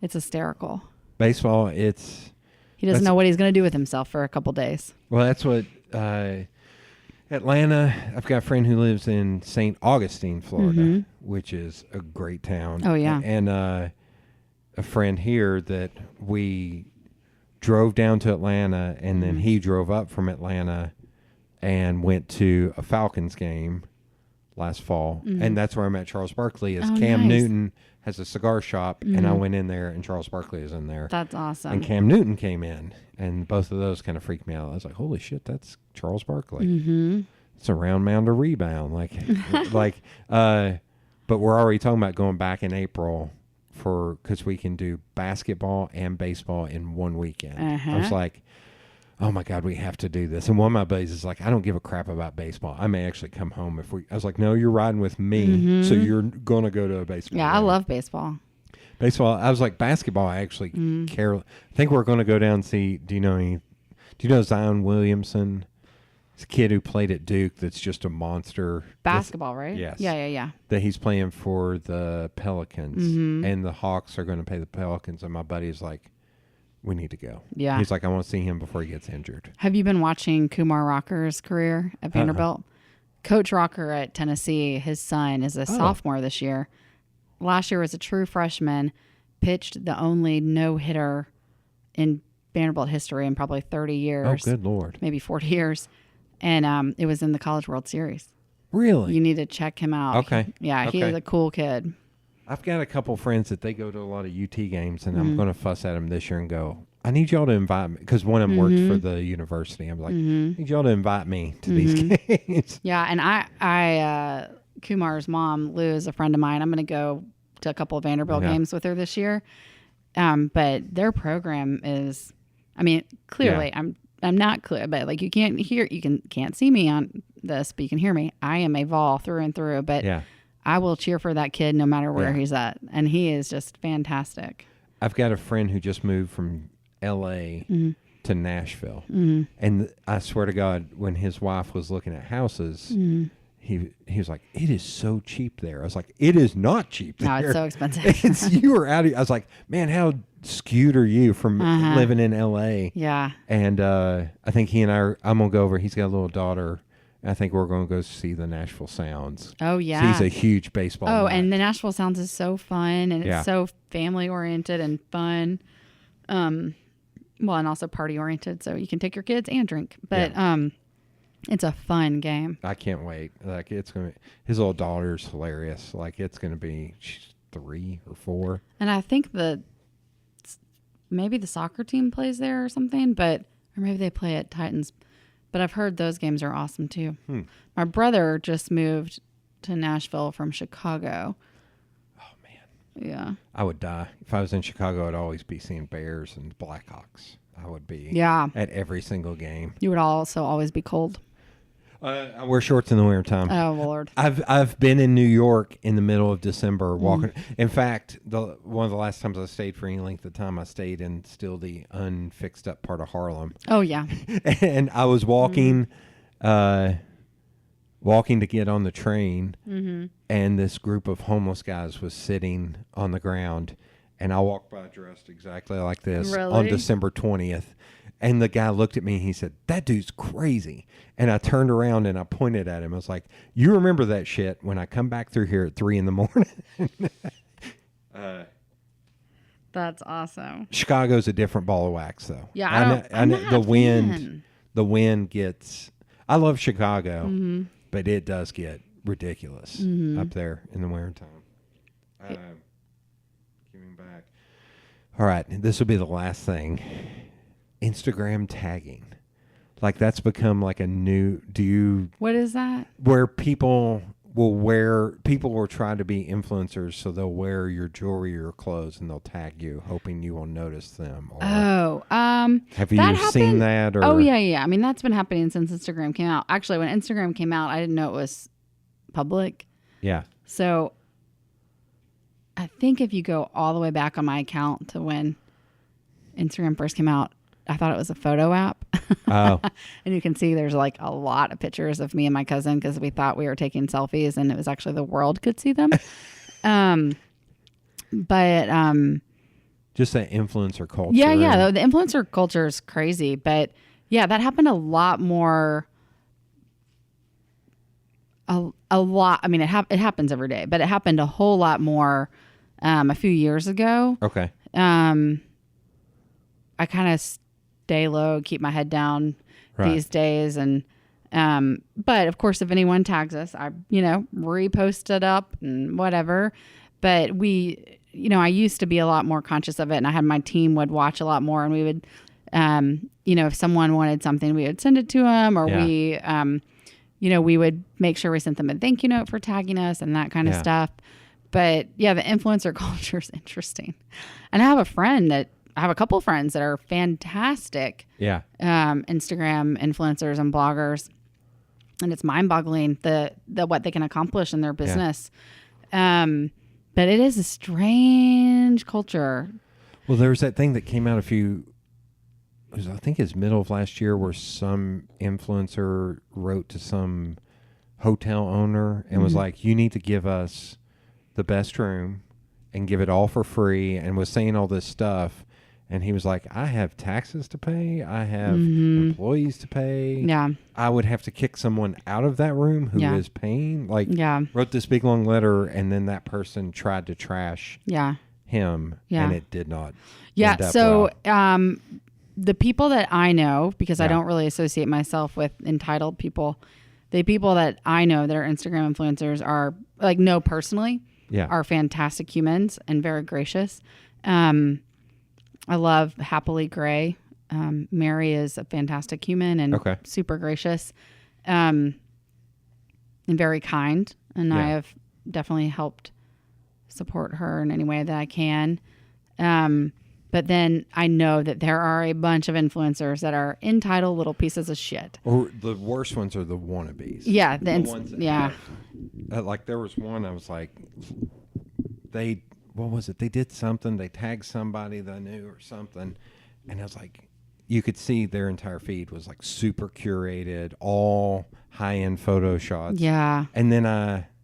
Speaker 3: It's hysterical.
Speaker 2: Baseball,
Speaker 3: he doesn't know what he's going to do with himself for a couple days.
Speaker 2: Well, that's what Atlanta, I've got a friend who lives in St. Augustine, Florida, which is a great town.
Speaker 3: Oh, yeah.
Speaker 2: And a friend here that we drove down to Atlanta, and then he drove up from Atlanta and went to a Falcons game last fall. And that's where I met Charles Barkley. Cam Newton has a cigar shop, and I went in there, and Charles Barkley is in there.
Speaker 3: That's awesome.
Speaker 2: And Cam Newton came in, and both of those kind of freaked me out. I was like, holy shit, that's Charles Barkley. It's a round mound of rebound. But we're already talking about going back in April because we can do basketball and baseball in one weekend. I was like, oh my God, we have to do this. And one of my buddies is like, I don't give a crap about baseball. I may actually come home I was like, no, you're riding with me, so you're going to go to a baseball game.
Speaker 3: I love baseball.
Speaker 2: Baseball, I was like, basketball, I actually care. I think we're going to go down and see, do you know Zion Williamson? It's a kid who played at Duke that's just a monster.
Speaker 3: Basketball, right?
Speaker 2: Yes.
Speaker 3: Yeah.
Speaker 2: That he's playing for the Pelicans, and the Hawks are going to pay the Pelicans, and my buddy's like, we need to go.
Speaker 3: Yeah.
Speaker 2: He's like, I want to see him before he gets injured.
Speaker 3: Have you been watching Kumar Rocker's career at Vanderbilt? Coach Rocker at Tennessee, his son is a sophomore this year. Last year was a true freshman, pitched the only no-hitter in Vanderbilt history in probably 30 years.
Speaker 2: Oh, good Lord.
Speaker 3: Maybe 40 years. And it was in the College World Series.
Speaker 2: Really?
Speaker 3: You need to check him out.
Speaker 2: Okay.
Speaker 3: Yeah, he is a cool kid.
Speaker 2: I've got a couple friends that they go to a lot of UT games, and I'm going to fuss at them this year and go, I need y'all to invite me, because one of them works for the university. I'm like, I need y'all to invite me to these games.
Speaker 3: Yeah, and I Kumar's mom, Lou, is a friend of mine. I'm going to go to a couple of Vanderbilt games with her this year. But their program is, I mean, clearly I'm not clear, but like you can't see me on this, but you can hear me. I am a Vol through and through, but I will cheer for that kid no matter where he's at. And he is just fantastic. I've
Speaker 2: got a friend who just moved from LA to Nashville. And I swear to God, when his wife was looking at houses, he was like, it is so cheap there. I was like, it is not cheap there.
Speaker 3: No, it's so expensive.
Speaker 2: You were out of, I was like, man, how skewed are you from living in LA?
Speaker 3: Yeah.
Speaker 2: And I think he and I'm going to go over. He's got a little daughter. I think we're going to go see the Nashville Sounds.
Speaker 3: Oh, yeah.
Speaker 2: So he's a huge baseball nut.
Speaker 3: And the Nashville Sounds is so fun, and it's so family-oriented and fun. And also party-oriented, so you can take your kids and drink. But it's a fun game.
Speaker 2: I can't wait. Like, it's going to his little daughter's hilarious. Like, it's going to be, she's 3 or 4.
Speaker 3: And I think maybe the soccer team plays there or something, or maybe they play at Titans. But I've heard those games are awesome too. My brother just moved to Nashville from Chicago.
Speaker 2: Oh, man.
Speaker 3: Yeah.
Speaker 2: I would die. If I was in Chicago, I'd always be seeing Bears and Blackhawks. I would be at every single game.
Speaker 3: You would also always be cold.
Speaker 2: I wear shorts in the wintertime.
Speaker 3: Oh, Lord.
Speaker 2: I've been in New York in the middle of December walking. In fact, one of the last times I stayed for any length of time, I stayed in still the unfixed up part of Harlem.
Speaker 3: Oh, yeah.
Speaker 2: And I was walking to get on the train, and this group of homeless guys was sitting on the ground, and I walked by dressed exactly like this on December 20th. And the guy looked at me and he said, that dude's crazy. And I turned around and I pointed at him. I was like, you remember that shit when I come back through here at 3 a.m.
Speaker 3: That's awesome.
Speaker 2: Chicago's a different ball of wax, though.
Speaker 3: Yeah,
Speaker 2: I know the wind gets, I love Chicago, but it does get ridiculous up there in the wintertime. Giving back. All right, this will be the last thing. Instagram tagging. Like, that's become like a new,
Speaker 3: what is that?
Speaker 2: Where people will try to be influencers, so they'll wear your jewelry or clothes and they'll tag you, hoping you will notice them.
Speaker 3: Have
Speaker 2: you seen that? Or?
Speaker 3: Oh, yeah. I mean, that's been happening since Instagram came out. Actually, when Instagram came out, I didn't know it was public.
Speaker 2: Yeah.
Speaker 3: So I think if you go all the way back on my account to when Instagram first came out, I thought it was a photo app.
Speaker 2: Oh.
Speaker 3: And you can see there's like a lot of pictures of me and my cousin because we thought we were taking selfies and it was actually the world could see them.
Speaker 2: Just that influencer culture.
Speaker 3: Yeah. The influencer culture is crazy. But yeah, that happened a lot more. A lot. I mean, it happens every day, but it happened a whole lot more a few years ago.
Speaker 2: Okay.
Speaker 3: I kind of stay low, keep my head down these days. And, but of course, if anyone tags us, I, repost it up and whatever. But I used to be a lot more conscious of it, and I had my team would watch a lot more, and we would, if someone wanted something, we would send it to them, or we would make sure we sent them a thank you note for tagging us and that kind of stuff. But yeah, the influencer culture is interesting. And I have a couple of friends that are fantastic. Yeah. Instagram influencers and bloggers. And it's mind-boggling the what they can accomplish in their business. Yeah. But it is a strange culture.
Speaker 2: Well, there was that thing that came out I think it's middle of last year, where some influencer wrote to some hotel owner and was like, you need to give us the best room and give it all for free, and was saying all this stuff. And he was like, I have taxes to pay. I have employees to pay. Yeah. I would have to kick someone out of that room who is paying. Wrote this big long letter, and then that person tried to trash him, and it did not end up well.
Speaker 3: The people that I know, because I don't really associate myself with entitled people, the people that I know that are Instagram influencers are like, know personally,
Speaker 2: Yeah.
Speaker 3: are fantastic humans and very gracious. I love Happily Gray. Mary is a fantastic human and super gracious, and very kind. And I have definitely helped support her in any way that I can. But then I know that there are a bunch of influencers that are entitled little pieces of shit.
Speaker 2: Or the worst ones are the wannabes.
Speaker 3: Yeah.
Speaker 2: The ones that have, like there was one, I was like, what was it? They did something. They tagged somebody that I knew or something. And I was like, you could see their entire feed was like super curated, all high-end photo shots.
Speaker 3: Yeah.
Speaker 2: And then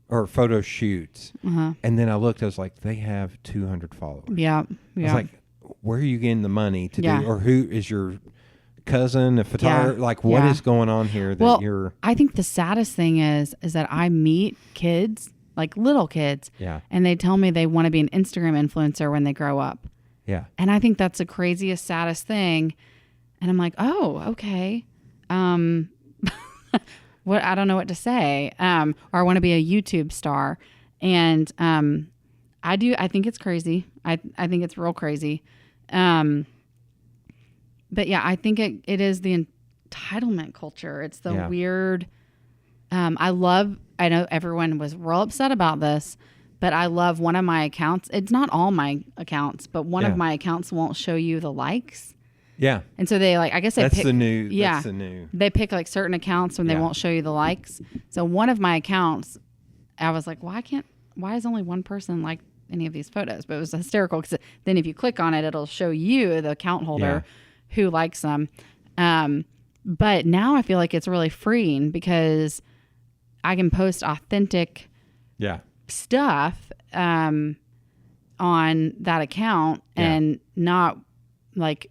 Speaker 2: or photo shoots. And then I looked, I was like, they have 200 followers.
Speaker 3: Yeah.
Speaker 2: I was like, where are you getting the money to do? Or who is your cousin, a photographer? Like, what is going on here that you're...
Speaker 3: I think the saddest thing is that I meet kids, like little kids, and they tell me they want to be an Instagram influencer when they grow up.
Speaker 2: Yeah.
Speaker 3: And I think that's the craziest, saddest thing. And I'm like, oh, okay. What, I don't know what to say. Or I want to be a YouTube star. And I think it's crazy. I think it's real crazy. But yeah, I think it is the entitlement culture. It's the weird, I know everyone was real upset about this, but I love one of my accounts. It's not all my accounts, but one of my accounts won't show you the likes.
Speaker 2: Yeah.
Speaker 3: And so they I guess they pick.
Speaker 2: That's the new.
Speaker 3: They pick like certain accounts when they won't show you the likes. So one of my accounts, I was like, why is only one person like any of these photos? But it was hysterical because then if you click on it, it'll show you, the account holder, who likes them. But now I feel like it's really freeing because I can post authentic stuff on that account and not like,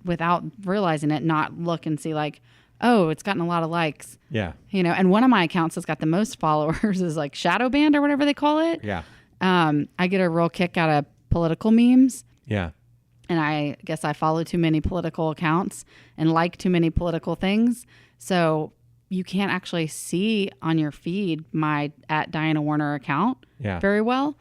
Speaker 3: without realizing it, not look and see like, oh, it's gotten a lot of likes.
Speaker 2: Yeah.
Speaker 3: And one of my accounts that's got the most followers is like shadow banned or whatever they call it.
Speaker 2: Yeah.
Speaker 3: I get a real kick out of political memes.
Speaker 2: Yeah.
Speaker 3: And I guess I follow too many political accounts and like too many political things. So you can't actually see on your feed my @DianaWarner account very well.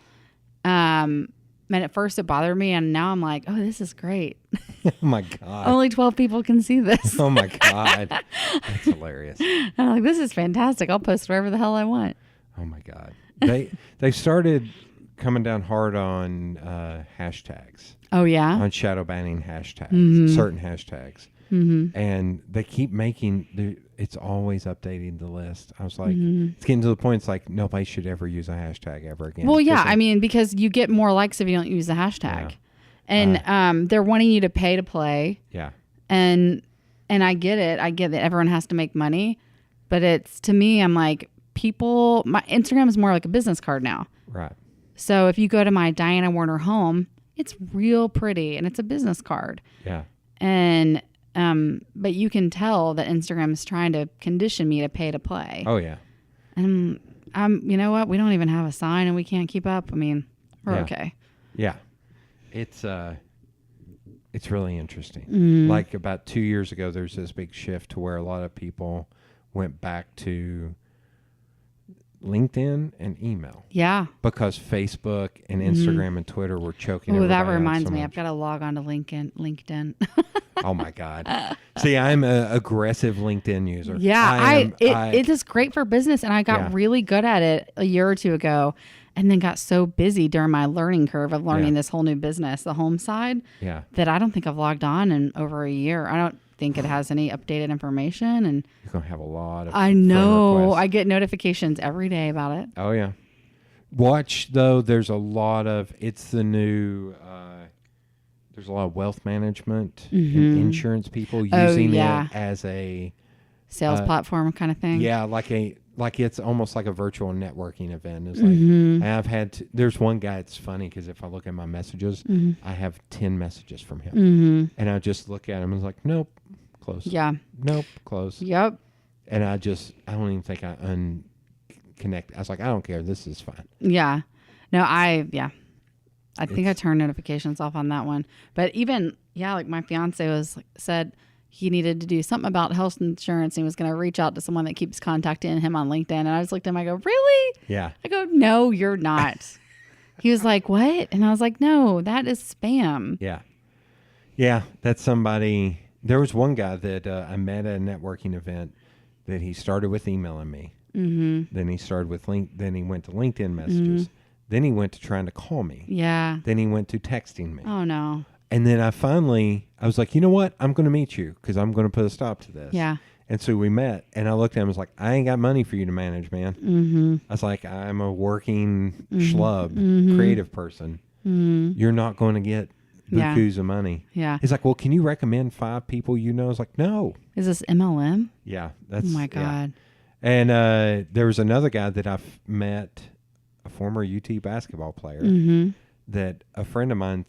Speaker 3: And at first it bothered me, and now I'm like, oh, this is great.
Speaker 2: Oh my God.
Speaker 3: Only 12 people can see this.
Speaker 2: Oh my God. That's hilarious.
Speaker 3: And I'm like, this is fantastic. I'll post wherever the hell I want.
Speaker 2: Oh my God. They started coming down hard on hashtags.
Speaker 3: Oh yeah?
Speaker 2: On shadow banning hashtags, certain hashtags. And they keep it's always updating the list. I was like, it's getting to the point, it's like nobody should ever use a hashtag ever again.
Speaker 3: Well, yeah, I mean, because you get more likes if you don't use the hashtag. Yeah. And they're wanting you to pay to play.
Speaker 2: Yeah.
Speaker 3: And I get it. I get that everyone has to make money. But it's, to me, I'm like, my Instagram is more like a business card now.
Speaker 2: Right.
Speaker 3: So if you go to my Diana Warner home, it's real pretty and it's a business card.
Speaker 2: Yeah.
Speaker 3: And but you can tell that Instagram is trying to condition me to pay to play.
Speaker 2: Oh yeah.
Speaker 3: And you know what? We don't even have a sign and we can't keep up. I mean, we're okay.
Speaker 2: Yeah. It's really interesting. Like about 2 years ago, there's this big shift to where a lot of people went back to LinkedIn and email. Yeah. Because Facebook and Instagram and Twitter were choking everybody out.
Speaker 3: That reminds me. I've got to log on to LinkedIn.
Speaker 2: Oh my God. See, I'm an aggressive LinkedIn user.
Speaker 3: Yeah. It is great for business. And I got really good at it a year or two ago and then got so busy during my learning curve of learning this whole new business, the home side, that I don't think I've logged on in over a year. I don't think it has any updated information, and
Speaker 2: you're gonna have a lot of
Speaker 3: I know I get notifications every day about it.
Speaker 2: Oh yeah. Watch though, there's a lot of there's a lot of wealth management and insurance people using it as a
Speaker 3: sales platform kind of thing.
Speaker 2: Yeah, like it's almost like a virtual networking event. It's like I've had there's one guy. It's funny because if I look at my messages, I have 10 messages from him, and I just look at him and it's like, nope, close. Yeah. Nope, close. Yep. And I don't even think I unconnect. I was like, I don't care. This is fine.
Speaker 3: Yeah. No, I think I turned notifications off on that one. But even like my fiance said, he needed to do something about health insurance. And he was going to reach out to someone that keeps contacting him on LinkedIn. And I just looked at him. I go, really?
Speaker 2: Yeah.
Speaker 3: I go, no, you're not. He was like, what? And I was like, no, that is spam.
Speaker 2: Yeah. Yeah. That's somebody. There was one guy that I met at a networking event that he started with emailing me.
Speaker 3: Mm-hmm.
Speaker 2: Then he started with then he went to LinkedIn messages.
Speaker 3: Mm-hmm.
Speaker 2: Then he went to trying to call me.
Speaker 3: Yeah.
Speaker 2: Then he went to texting me.
Speaker 3: Oh, no.
Speaker 2: And then I was like, you know what? I'm going to meet you because I'm going to put a stop to this.
Speaker 3: Yeah.
Speaker 2: And so we met, and I looked at him and was like, I ain't got money for you to manage, man.
Speaker 3: Mm-hmm.
Speaker 2: I was like, I'm a working
Speaker 3: Mm-hmm.
Speaker 2: schlub,
Speaker 3: Mm-hmm.
Speaker 2: creative person.
Speaker 3: Mm-hmm.
Speaker 2: You're not going to get
Speaker 3: Yeah.
Speaker 2: bukus of money.
Speaker 3: Yeah.
Speaker 2: He's like, well, can you recommend 5 people you know? I was like, no.
Speaker 3: Is this MLM?
Speaker 2: Yeah.
Speaker 3: Oh,
Speaker 2: That's
Speaker 3: my
Speaker 2: yeah.
Speaker 3: God.
Speaker 2: And there was another guy that I've met, a former UT basketball player,
Speaker 3: Mm-hmm.
Speaker 2: that a friend of mine,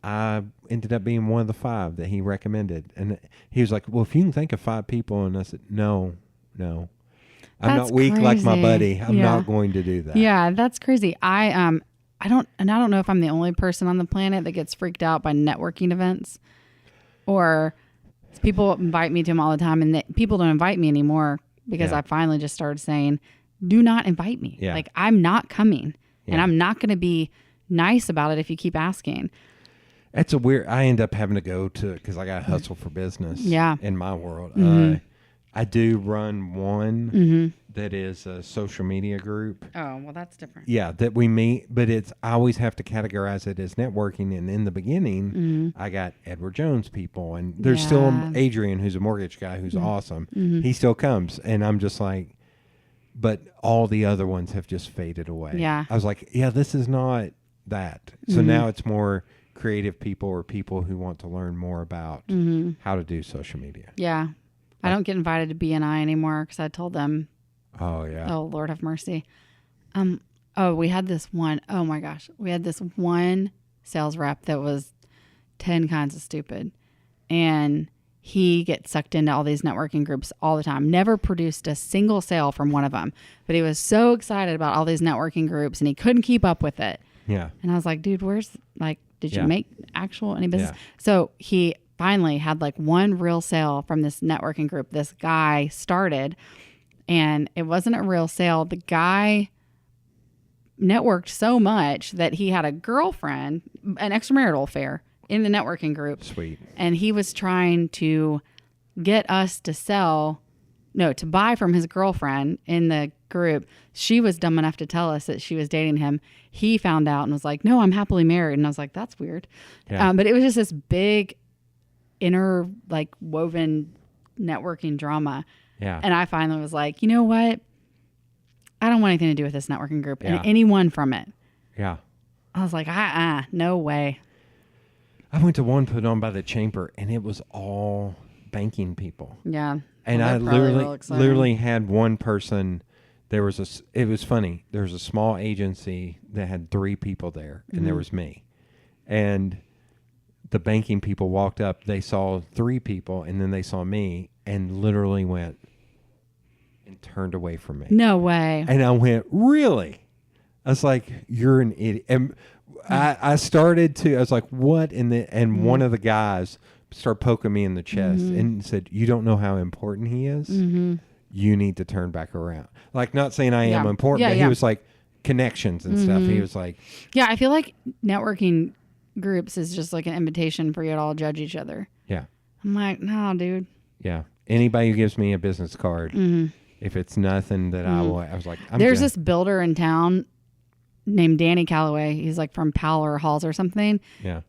Speaker 2: I ended up being one of the 5 that he recommended. And he was like, well, if you can think of 5 people. And I said, no. I'm
Speaker 3: That's
Speaker 2: not weak like my
Speaker 3: crazy.
Speaker 2: buddy. I'm
Speaker 3: Yeah.
Speaker 2: not going to do that.
Speaker 3: Yeah, that's crazy. I don't know if I'm the only person on the planet that gets freaked out by networking events, or people invite me to them all the time, and people don't invite me anymore because
Speaker 2: Yeah.
Speaker 3: I finally just started saying, do not invite me.
Speaker 2: Yeah.
Speaker 3: Like, I'm not coming, and
Speaker 2: Yeah.
Speaker 3: I'm not going to be nice about it if you keep asking.
Speaker 2: That's I end up having to go to, because I got to hustle for business.
Speaker 3: Yeah.
Speaker 2: In my world.
Speaker 3: Mm-hmm.
Speaker 2: I do run one
Speaker 3: Mm-hmm.
Speaker 2: that is a social media group.
Speaker 3: Oh, well, that's different.
Speaker 2: Yeah, that we meet, but I always have to categorize it as networking. And in the beginning, I got Edward Jones people, and there's still
Speaker 3: Yeah.
Speaker 2: Adrian, who's a mortgage guy, who's awesome. He still comes, and I'm just like, but all the other ones have just faded away.
Speaker 3: Yeah.
Speaker 2: I was like, yeah, this is not that. So now it's more creative people or people who want to learn more about how to do social media.
Speaker 3: Yeah. I don't get invited to BNI anymore because I told them,
Speaker 2: Oh, yeah.
Speaker 3: oh, Lord have mercy. We had this one, oh my gosh. We had this one sales rep that was 10 kinds of stupid. And he gets sucked into all these networking groups all the time. Never produced a single sale from one of them. But he was so excited about all these networking groups and he couldn't keep up with it.
Speaker 2: Yeah.
Speaker 3: And I was like, dude, did you
Speaker 2: Yeah.
Speaker 3: make any business?
Speaker 2: Yeah.
Speaker 3: So he finally had like one real sale from this networking group this guy started, and it wasn't a real sale. The guy networked so much that he had a girlfriend, an extramarital affair in the networking group.
Speaker 2: Sweet.
Speaker 3: And he was trying to get us to buy from his girlfriend in the group. She was dumb enough to tell us that she was dating him. He found out and was like, no, I'm happily married. And I was like, that's weird.
Speaker 2: Yeah.
Speaker 3: But it was just this big inner woven networking drama.
Speaker 2: Yeah.
Speaker 3: And I finally was like, you know what? I don't want anything to do with this networking group
Speaker 2: Yeah.
Speaker 3: and anyone from it.
Speaker 2: Yeah.
Speaker 3: I was like, no way.
Speaker 2: I went to one put on by the chamber, and it was all banking people.
Speaker 3: Yeah.
Speaker 2: And
Speaker 3: Well,
Speaker 2: I
Speaker 3: they're probably real exciting.
Speaker 2: literally had one person. It was funny. There was a small agency that had 3 people there, and there was me. And the banking people walked up. They saw 3 people, and then they saw me, and literally went and turned away from me.
Speaker 3: No way.
Speaker 2: And I went, really? I was like, you're an idiot. And I started to, I was like, what? And one of the guys started poking me in the chest and said, you don't know how important he is? You need to turn back around. Like, not saying I am important, but he was like, connections and stuff. He was like,
Speaker 3: Yeah, I feel like networking groups is just like an invitation for you to all judge each other.
Speaker 2: yeah,
Speaker 3: I'm like, no, dude.
Speaker 2: yeah. Anybody who gives me a business card, if it's nothing that I was like,
Speaker 3: There's this builder in town named Danny Calloway. He's like from Powell Halls or something.
Speaker 2: Yeah.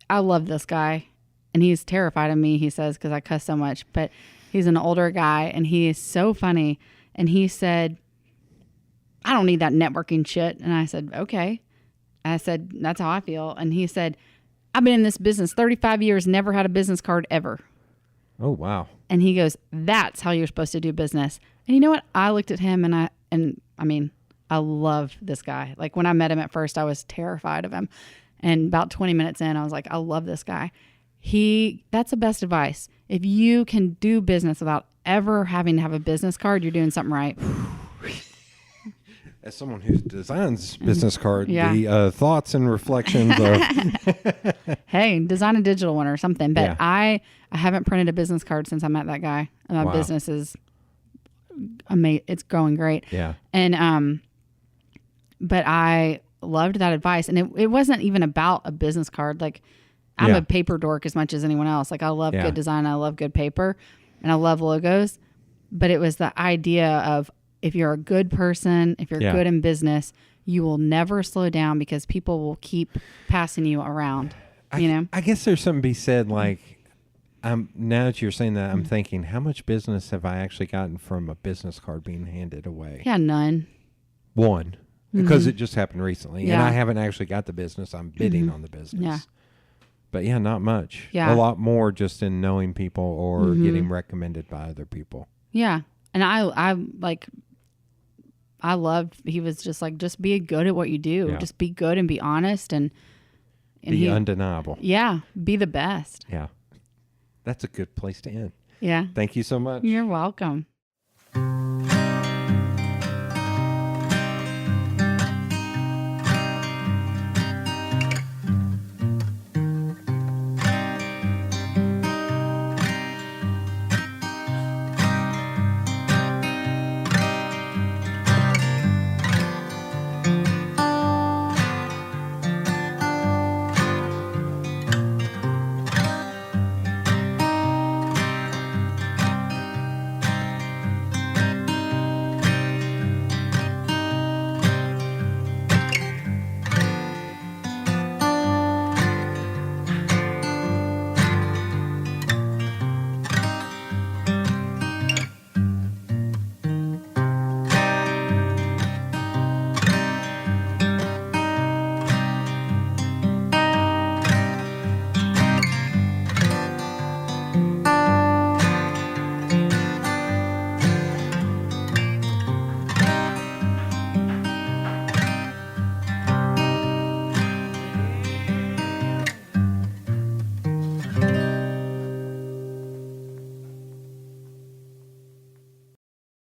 Speaker 3: I love this guy, and he's terrified of me, he says, because I cuss so much, but he's an older guy and he is so funny. And he said, I don't need that networking shit. And I said, okay. I said, that's how I feel. And he said, I've been in this business 35 years, never had a business card ever.
Speaker 2: Oh, wow.
Speaker 3: And he goes, that's how you're supposed to do business. And you know what? I looked at him and I love this guy. Like, when I met him at first, I was terrified of him. And about 20 minutes in, I was like, I love this guy. That's the best advice. If you can do business without ever having to have a business card, you're doing something right.
Speaker 2: as someone who designs business cards,
Speaker 3: Yeah.
Speaker 2: the thoughts and reflections of
Speaker 3: Hey, design a digital one or something. But
Speaker 2: Yeah.
Speaker 3: I haven't printed a business card since I met that guy. And my
Speaker 2: Wow.
Speaker 3: business is amazing. It's going great.
Speaker 2: yeah,
Speaker 3: And but I loved that advice, and it wasn't even about a business card. Like, I'm
Speaker 2: Yeah.
Speaker 3: a paper dork as much as anyone else. Like, I love
Speaker 2: Yeah.
Speaker 3: good design, I love good paper, and I love logos. But it was the idea of, if you're a good person, if you're
Speaker 2: Yeah.
Speaker 3: good in business, you will never slow down because people will keep passing you around. You know?
Speaker 2: I guess there's something to be said. Like, now that you're saying that, I'm thinking, how much business have I actually gotten from a business card being handed away?
Speaker 3: Yeah, none.
Speaker 2: One, because it just happened recently, and
Speaker 3: Yeah.
Speaker 2: I haven't actually got the business. I'm bidding on the business.
Speaker 3: Yeah.
Speaker 2: But yeah, not much.
Speaker 3: Yeah.
Speaker 2: A lot more just in knowing people or getting recommended by other people.
Speaker 3: Yeah. And I loved, he was just like, just be good at what you do.
Speaker 2: Yeah.
Speaker 3: Just be good and be honest and
Speaker 2: Be undeniable.
Speaker 3: yeah, be the best.
Speaker 2: Yeah. That's a good place to end.
Speaker 3: Yeah.
Speaker 2: Thank you so much.
Speaker 3: You're welcome.